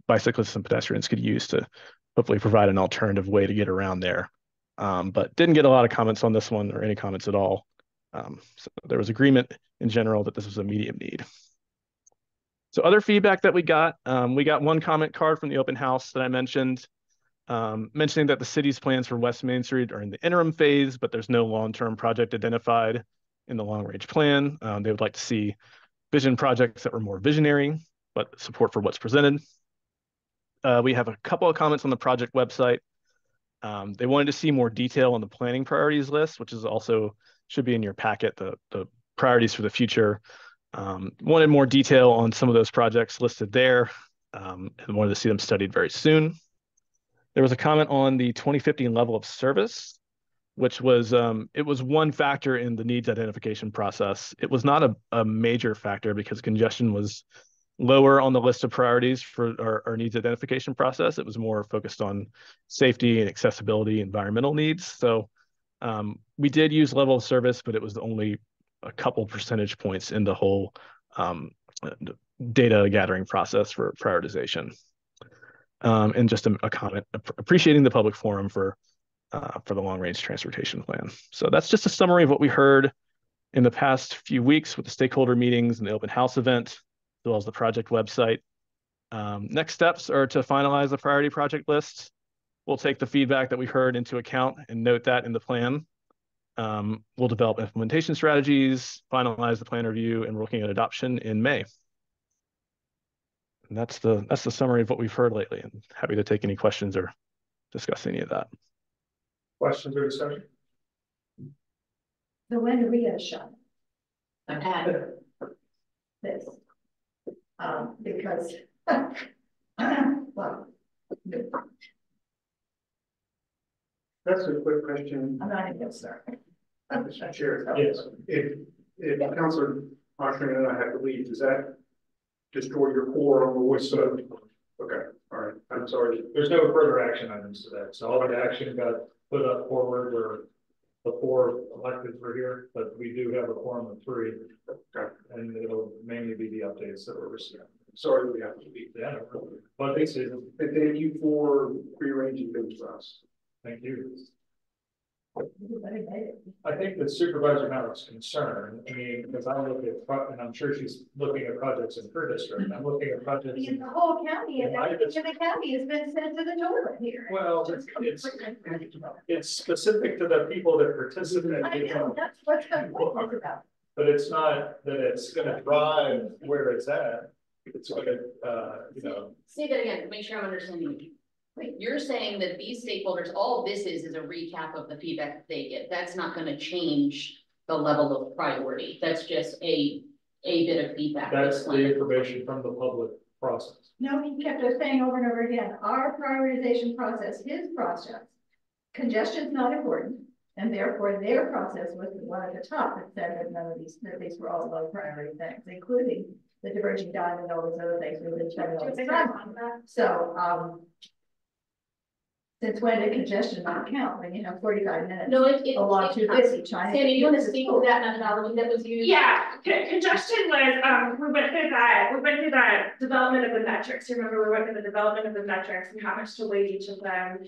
bicyclists and pedestrians could use to hopefully provide an alternative way to get around there. But didn't get a lot of comments on this one or any comments at all. So there was agreement in general that this was a medium need. So other feedback that we got one comment card from the open house that I mentioned, mentioning that the city's plans for West Main Street are in the interim phase, but there's no long-term project identified in the long-range plan. They would like to see vision projects that were more visionary, but support for what's presented. We have a couple of comments on the project website. They wanted to see more detail on the planning priorities list, which is also should be in your packet, the priorities for the future. Wanted more detail on some of those projects listed there, and wanted to see them studied very soon. There was a comment on the 2050 level of service, which was, it was one factor in the needs identification process. It was not a major factor because congestion was lower on the list of priorities for our needs identification process. It was more focused on safety and accessibility, environmental needs. So we did use level of service, but it was only a couple percentage points in the whole data gathering process for prioritization. And just a comment appreciating the public forum for the long range transportation plan. So that's just a summary of what we heard in the past few weeks with the stakeholder meetings and the open house event, as well as the project website. Next steps are to finalize the priority project list. We'll take the feedback that we heard into account and note that in the plan. We'll develop implementation strategies, finalize the plan review, and we're looking at adoption in May. And that's the summary of what we've heard lately. And happy to take any questions or discuss any of that. Questions or discussion? So when are we gonna shut Okay. this? Because well, That's a quick question. I'm not even sorry. I'm just not sure. Yes. If Councilor Marshall and I have to leave, does that destroy your core on the west side? Okay, all right. I'm sorry. There's no further action items today. So all the action got put up forward where the 4 electeds were here, but we do have a quorum of 3. Okay. And it'll mainly be the updates that we're receiving. Sorry we have to leave. Yeah, but thank you for rearranging things for us. Thank you. I think the supervisor now is concerned. I mean, because I look at, and I'm sure she's looking at projects in her district. I'm looking at projects in the whole county, and everything in the county has been sent to the toilet here. Well, it's specific to the people that participate. I know, that's what I'm talking about. But it's not that it's going to drive where it's at. It's going to, you know. Say that again, make sure I'm understanding you. Wait, you're saying that these stakeholders, all this is a recap of the feedback that they get. That's not going to change the level of priority. That's just a bit of feedback. That's the information from the public process. No, he kept us saying over and over again, our prioritization process, his process, congestion's not important. And therefore, their process was the one at the top that said that none of these, that these were all low priority things, including the diverging diamond and all those other things we've been spending all this time on. So, since when did congestion not count when you have 45 minutes? No, along too busy trying. Sandy, you want to speak to that methodology that was used? Yeah, congestion was, we went through that development of the metrics. You remember we went through the development of the metrics and how much to weight each of them.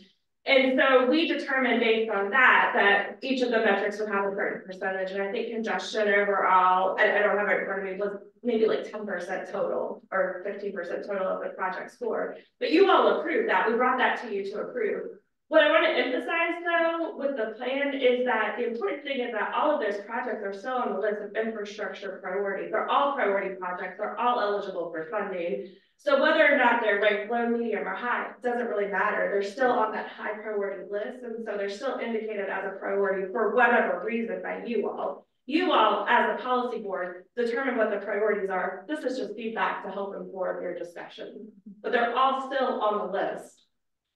And so we determined based on that each of the metrics would have a certain percentage. And I think congestion overall, I don't have it in front of me, was maybe like 10% total or 15% total of the project score. But you all approved that. We brought that to you to approve. What I want to emphasize though with the plan is that the important thing is that all of those projects are still on the list of infrastructure priorities. They're all priority projects. They're all eligible for funding. So whether or not they're ranked low, medium, or high, it doesn't really matter. They're still on that high priority list. And so they're still indicated as a priority for whatever reason by you all. You all, as a policy board, determine what the priorities are. This is just feedback to help inform your discussion. But they're all still on the list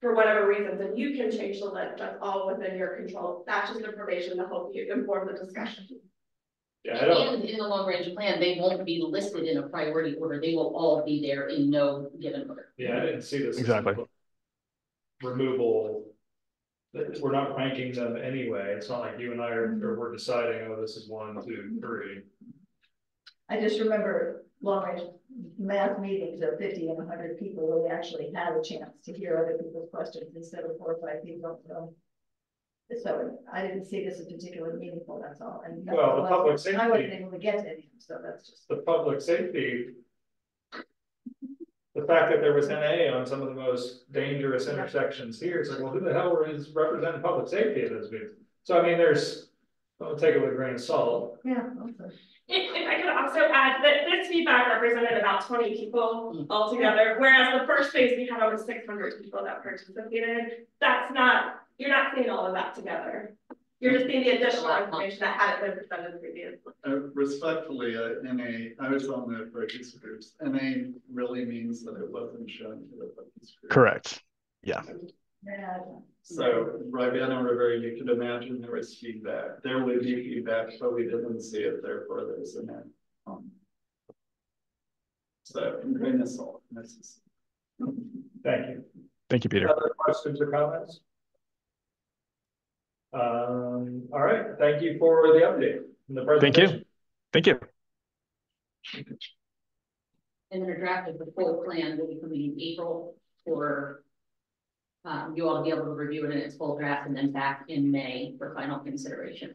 for whatever reasons, and you can change the list. That's all within your control. That's just information to help you inform the discussion. Yeah, And in the long range plan, they won't be listed in a priority order. They will all be there in no given order. Yeah, I didn't see this. Exactly. Removal. We're not ranking them anyway. It's not like you and I are, or we're deciding, oh, this is 1, 2, 3. I just remember long range math meetings of 50 and 100 people where we actually had a chance to hear other people's questions instead of 4 or 5 people. So I didn't see this as particularly meaningful, that's all. And well, the public safety, I wasn't able to get to any, so that's just the public safety. The fact that there was NA on some of the most dangerous intersections here, it's like, well, who the hell is representing public safety at this meeting? So I mean, I'll take it with a grain of salt. yeah. Okay. If I could also add that this feedback represented about 20 people altogether, whereas the first phase we had over 600 people that participated. That's not, you're not seeing all of that together. You're just seeing the additional information that hadn't been presented previously. Respectfully, NA, I was on the focus groups. NA really means that it wasn't shown to the focus group. Correct. Yeah. Yeah. So right now, you could imagine there was feedback. There would be feedback, but we didn't see it. Therefore, there's an end. So in grain of salt. Thank you. Thank you, Peter. Other questions or comments? All right. Thank you for the update and the presentation. Thank you. And then a draft of the full plan will be coming in April for you all to be able to review it in its full draft and then back in May for final consideration.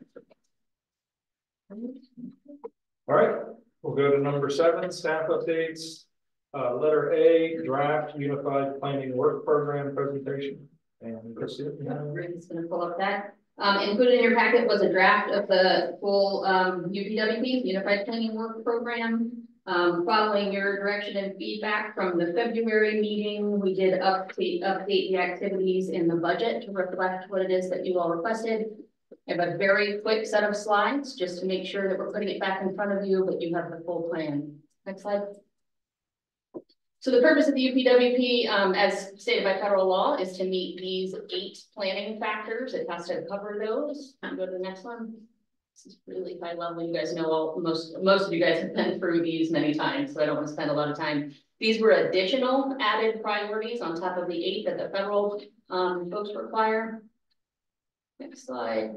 All right, we'll go to number 7, staff updates. Letter A, draft unified planning work program presentation. And Christina, Ruth's going to pull up that. Included in your packet was a draft of the full UPWP, Unified Planning Work Program. Following your direction and feedback from the February meeting, we did update the activities in the budget to reflect what it is that you all requested. I have a very quick set of slides just to make sure that we're putting it back in front of you, but you have the full plan. Next slide. So the purpose of the UPWP, as stated by federal law, is to meet these 8 planning factors. It has to cover those. Go to the next one. This is really high level. You guys know most of you guys have been through these many times, so I don't want to spend a lot of time. These were additional added priorities on top of the 8 that the federal folks require. Next slide.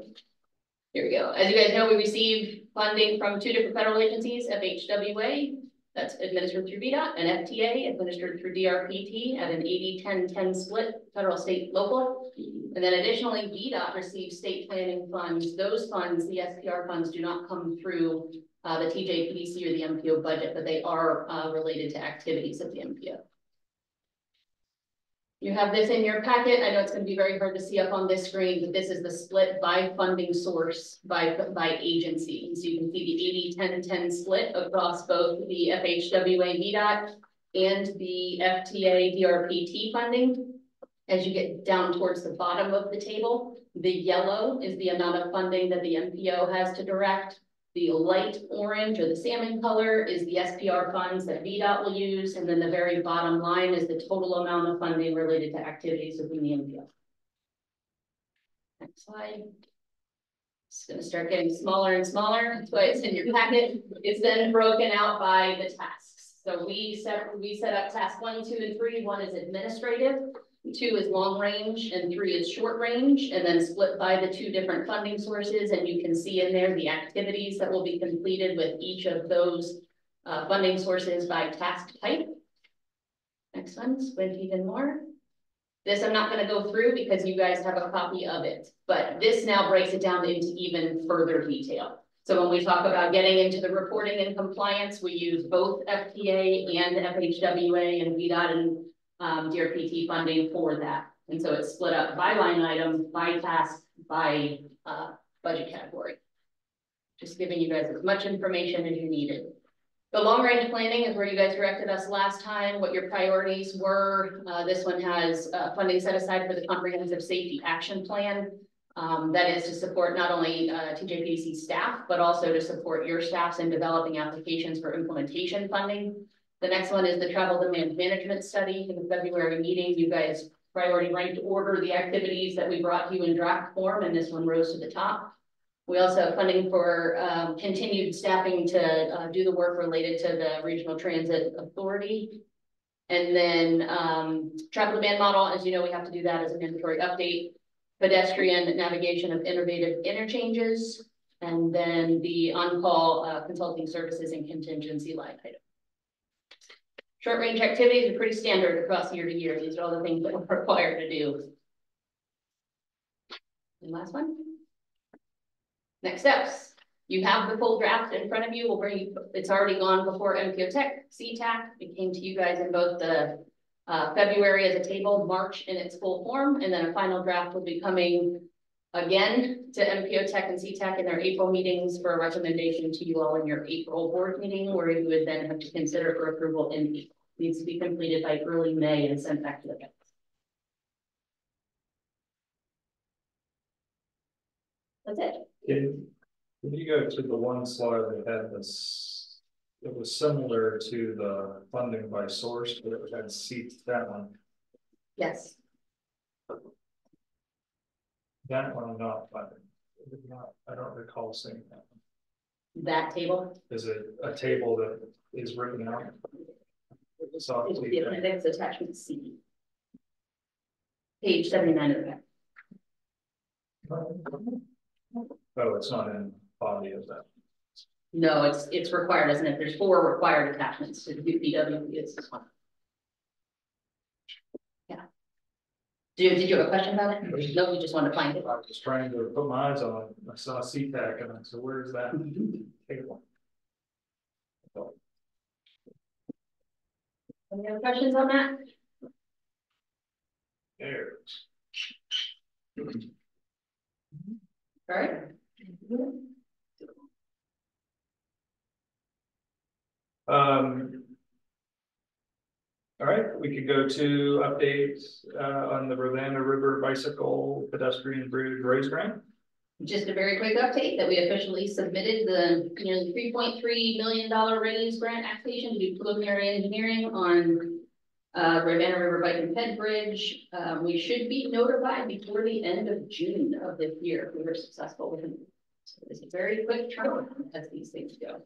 Here we go. As you guys know, we received funding from 2 different federal agencies, FHWA, that's administered through VDOT, and FTA, administered through DRPT at an 80-10-10 split, federal, state, local. And then additionally, VDOT receives state planning funds. Those funds, the SPR funds, do not come through the TJPDC or the MPO budget, but they are related to activities of the MPO. You have this in your packet. I know it's going to be very hard to see up on this screen, but this is the split by funding source by agency. And so you can see the 80-10-10 split across both the FHWA VDOT and the FTA DRPT funding. As you get down towards the bottom of the table, the yellow is the amount of funding that the MPO has to direct. The light orange or the salmon color is the SPR funds that VDOT will use. And then the very bottom line is the total amount of funding related to activities within the MPO. Next slide. gonna start getting smaller and smaller. That's why it's in your packet. It's then broken out by the tasks. So we set up task 1, 2, and 3. 1 is administrative, 2 is long range, and 3 is short range, and then split by the 2 different funding sources. And you can see in there the activities that will be completed with each of those funding sources by task type. Next one, split even more. This I'm not going to go through because you guys have a copy of it, but this now breaks it down into even further detail. So when we talk about getting into the reporting and compliance, we use both FTA and FHWA and VDOT and DRPT funding for that. And so it's split up by line item, by task, by budget category. Just giving you guys as much information as you needed. The long range planning is where you guys directed us last time, what your priorities were. This one has funding set aside for the comprehensive safety action plan. That is to support not only TJPDC staff, but also to support your staffs in developing applications for implementation funding. The next one is the travel demand management study. In the February meeting, you guys priority ranked order the activities that we brought to you in draft form, and this one rose to the top. We also have funding for continued staffing to do the work related to the Regional Transit Authority. And then travel demand model, as you know, we have to do that as a mandatory update. Pedestrian navigation of innovative interchanges. And then the on-call consulting services and contingency line item. Short range activities are pretty standard across year to year. These are all the things that we're required to do. And last one. Next steps. You have the full draft in front of you. We'll bring you, it's already gone before MPO Tech, CTAC. It came to you guys in both the February as a table, March in its full form, and then a final draft will be coming again to MPO Tech and CTAC in their April meetings for a recommendation to you all in your April board meeting, where you would then have to consider for approval in April. It needs to be completed by early May and sent back to the Fed. That's it. Can you go to the one slide that had this? It was similar to the funding by source, but it had seats. That one. Yes. That one I'm not funding. I don't recall seeing that one. That table? Is it a table that is written out? So it's the appendix attachment C. Page 79 of the back. Oh, it's not in the body of that. No, it's required, isn't it? There's 4 required attachments to the UPW. It's this one. Yeah. Did you have a question about it? No, you just want to find it. I was trying to put my eyes on it. I saw CTAC and I said, where's that table? Any other questions on that? There. All right. All right, we could go to updates on the Ravenna River Bicycle Pedestrian Bridge Raise Grant. Just a very quick update that we officially submitted the nearly $3.3 million raise grant application to do preliminary engineering on Ravenna River Bike and Ped Bridge. We should be notified before the end of June of this year if we were successful with it. So it's a very quick turnaround as these things go.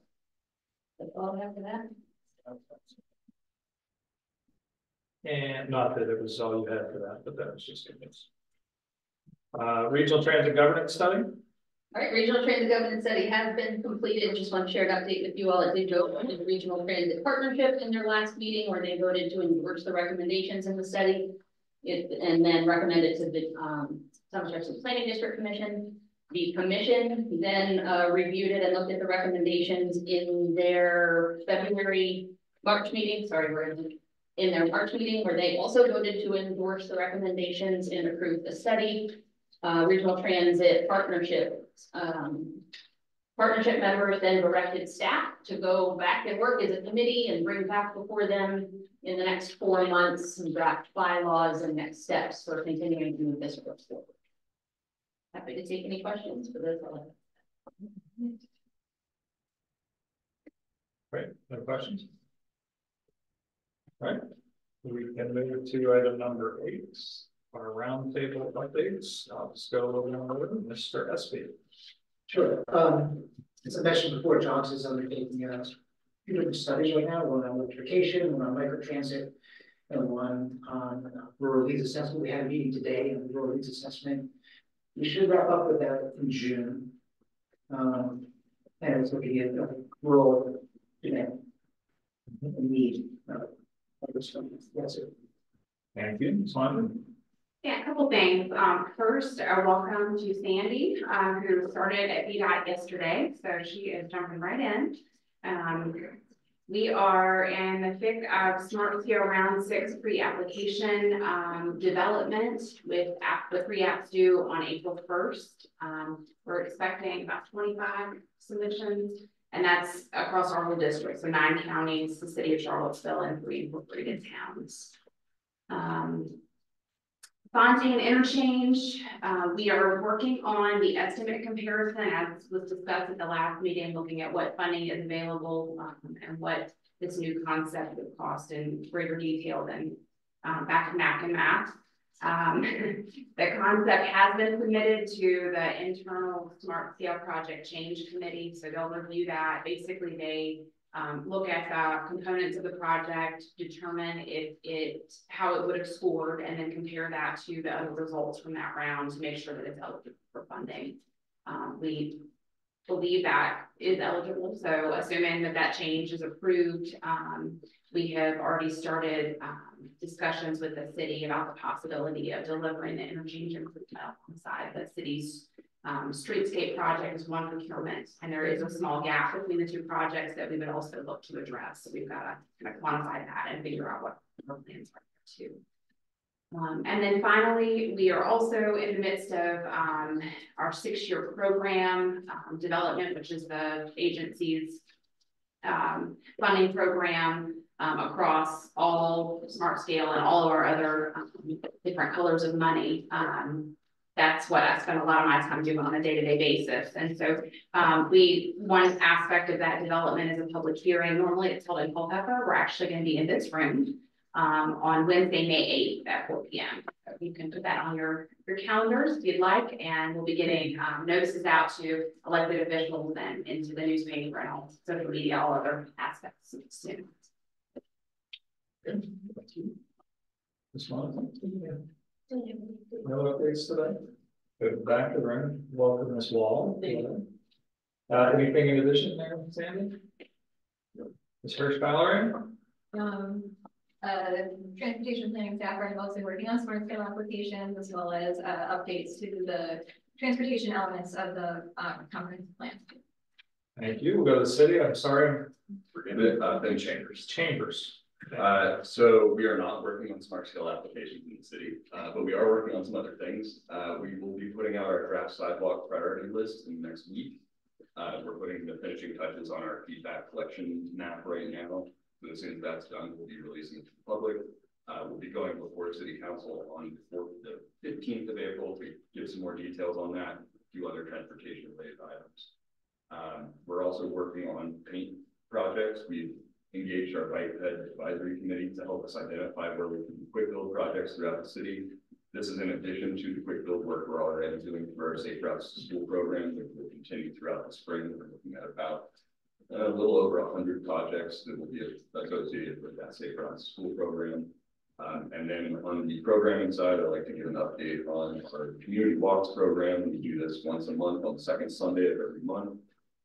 That's all I have for that. And not that it was all you had for that, but that was just good news. Regional Transit Governance Study. All right, Regional Transit Governance Study has been completed. Just want to share an update with you all. It did go to the Regional Transit Partnership in their last meeting where they voted to endorse the recommendations in the study. And then recommended to the South Jackson Planning District Commission. The commission then reviewed it and looked at the recommendations in their March meeting. Sorry, we're in their March meeting where they also voted to endorse the recommendations and approve the study. Regional Transit Partnership members then directed staff to go back and work as a committee and bring back before them in the next 4 months some draft bylaws and next steps for continuing to move this work forward. Happy to take any questions for those. Great, no questions? All right, we can move to item number 8, our roundtable updates. I'll just go over Mr. Espy. Sure. As I mentioned before, Johnson's undertaking few different studies right now, one on electrification, one on microtransit, and one on rural needs assessment. We had a meeting today on rural needs assessment. We should wrap up with that in June. And it's looking at rural demand and need. That's it. Thank you, Simon. Yeah, a couple things. First, a welcome to Sandy, who started at VDOT yesterday, so she is jumping right in. We are in the thick of Smart MPO Round 6 pre-application development with the pre-apps due on April 1st. We're expecting about 25 submissions, and that's across our whole district, so 9 counties, the city of Charlottesville, and 3 incorporated towns. Bonding and interchange, we are working on the estimate comparison as was discussed at the last meeting, looking at what funding is available and what this new concept would cost in greater detail than back to MAC and math. The concept has been submitted to the internal Smart Scale Project Change Committee, so they'll review that. Basically, they look at the components of the project, determine how it would have scored, and then compare that to the other results from that round to make sure that it's eligible for funding. We believe that is eligible, so assuming that change is approved, we have already started discussions with the city about the possibility of delivering the interchange improvement alongside the city's streetscape project is one procurement, and there is a small gap between the 2 projects that we would also look to address. So we've got to kind of quantify that and figure out what our plans are there too. And then finally, we are also in the midst of our 6-year program development, which is the agency's funding program across all Smart Scale and all of our other different colors of money. That's what I spend a lot of my time doing on a day-to-day basis. And so one aspect of that development is a public hearing. Normally it's held in Culpeper. We're actually going to be in this room on Wednesday, May 8th at 4 p.m. So you can put that on your calendars if you'd like, and we'll be getting notices out to elected officials and into the newspaper and all social media, all other aspects soon. Good. Thank you. This one. No updates today? Go back to the room. Welcome, Ms. Wall. Anything in addition there, Sandy? Ms. Hirsch-Valerie? Transportation planning staff are mostly working on smart scale applications as well as updates to the transportation elements of the comprehensive plan. Thank you. We'll go to the city. I'm sorry. Forgive it. Then Chambers. Chambers. So we are not working on smart scale applications in the city, but we are working on some other things. We will be putting out our draft sidewalk priority list in the next week. We're putting the finishing touches on our feedback collection map right now. So as soon as that's done, we'll be releasing it to the public. We'll be going before City Council on the 15th of April to give some more details on that, a few other transportation related items. We're also working on paint projects. We've engaged our bike ped advisory committee to help us identify where we can quick build projects throughout the city. This is in addition to the quick build work we're already doing for our Safe Routes to School program, which will continue throughout the spring. We're looking at about a little over 100 projects that will be associated with that Safe Routes to School program. And then on the programming side, I'd like to give an update on our community walks program. We do this once a month on the second Sunday of every month.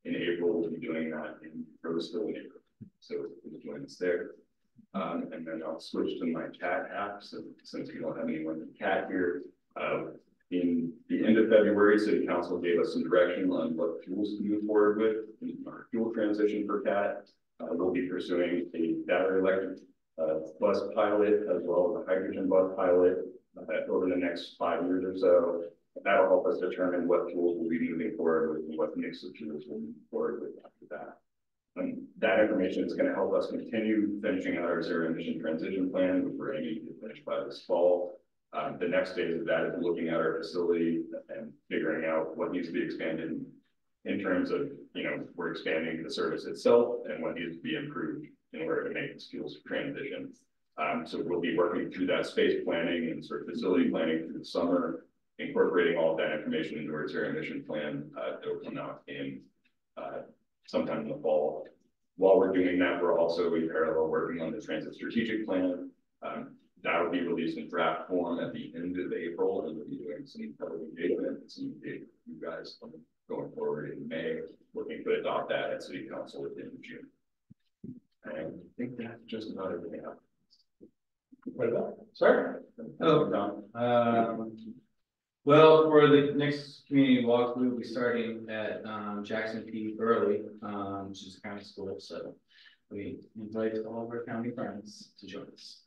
In April, we'll be doing that in Roseville neighborhood. So we'll join us there. And then I'll switch to my cat app. So since we don't have anyone with cat here, in the end of February, City Council gave us some direction on what fuels to move forward with in our fuel transition for cat. We'll be pursuing a battery electric bus pilot as well as a hydrogen bus pilot over the next 5 years or so. That'll help us determine what fuels we'll be moving forward with and what mix of fuels we'll move forward with after that. That information is going to help us continue finishing out our zero emission transition plan, which we're aiming to finish by this fall. The next phase of that is looking at our facility and figuring out what needs to be expanded in terms of, we're expanding the service itself and what needs to be improved in order to make this fuels transition. So we'll be working through that space planning and sort of facility planning through the summer. incorporating all of that information into our zero emission plan that will come out in sometime in the fall. While we're doing that, we're also in parallel working on the transit strategic plan. That will be released in draft form at the end of April, and we'll be doing some public engagement and some engagement with you guys going forward in May, looking to adopt that at City Council within June. And I think that's just about everything else. What about, sir? Hello, Don. Well, for the next community walk, we will be starting at Jackson P. Burley, which is a county school. So we invite all of our county friends to join us.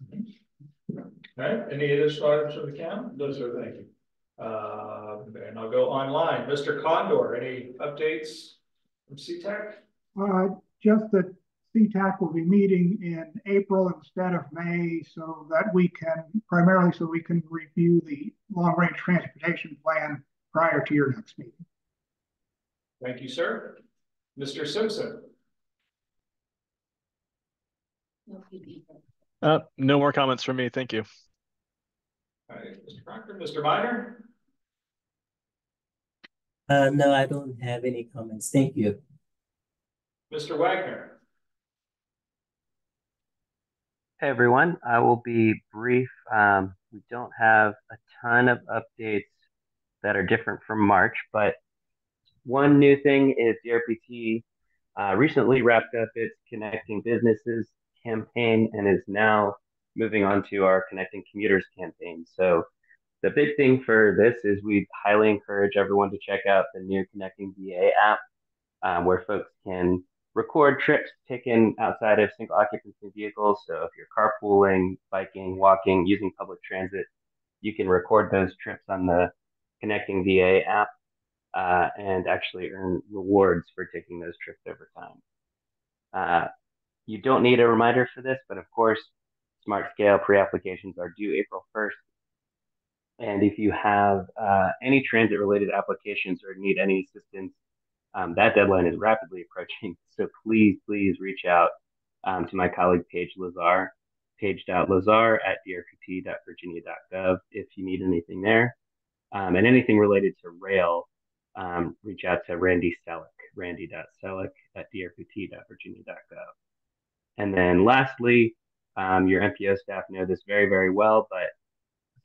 All right. Any additional items from the count? No, sir. Thank you. And I'll go online. Mr. Condor, any updates from CTAC? Just that CTAC will be meeting in April instead of May, so that we can review the long-range transportation plan prior to your next meeting. Thank you, sir. Mr. Simpson. No more comments from me. Thank you. All right, Mr. Proctor, Mr. Minor. No, I don't have any comments. Thank you. Mr. Wagner. Hey everyone, I will be brief. We don't have a ton of updates that are different from March, but one new thing is the RPT recently wrapped up its Connecting Businesses campaign and is now moving on to our Connecting Commuters campaign. So the big thing for this is we highly encourage everyone to check out the new Connecting VA app, where folks can record trips taken outside of single occupancy vehicles. So if you're carpooling, biking, walking, using public transit, you can record those trips on the Connecting VA app and actually earn rewards for taking those trips over time. You don't need a reminder for this, but of course, smart scale pre-applications are due April 1st. And if you have any transit related applications or need any assistance, that deadline is rapidly approaching. So please reach out to my colleague Paige Lazar, page.lazar@drpt.virginia.gov if you need anything there. And anything related to rail, reach out to Randy Selleck, randy.selleck@drpt.virginia.gov. And then lastly, your MPO staff know this very well, but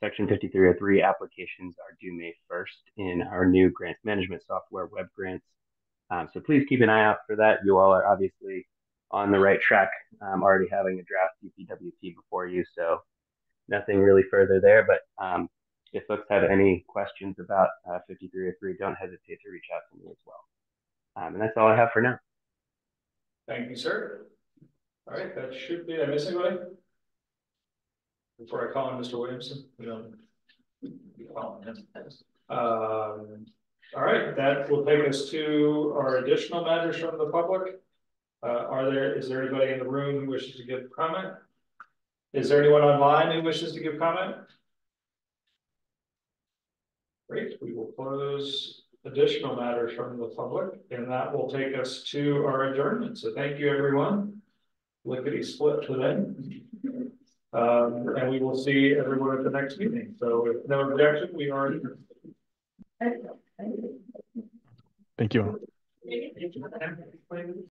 Section 5303 applications are due May 1st in our new grant management software, Web Grants. So please keep an eye out for that. You all are obviously on the right track, already having a draft DPWP before you, so nothing really further there. But if folks have any questions about 5303, don't hesitate to reach out to me as well. And that's all I have for now. Thank you, sir. All right, that should be, did I miss anybody? Before I call on Mr. Williamson, all right, that will take us to our additional matters from the public. Is there anybody in the room who wishes to give comment? Is there anyone online who wishes to give comment? Great, we will close additional matters from the public, and that will take us to our adjournment. So thank you, everyone. Lickety split today. And we will see everyone at the next meeting. So if no objection, we are adjourned. Thank you.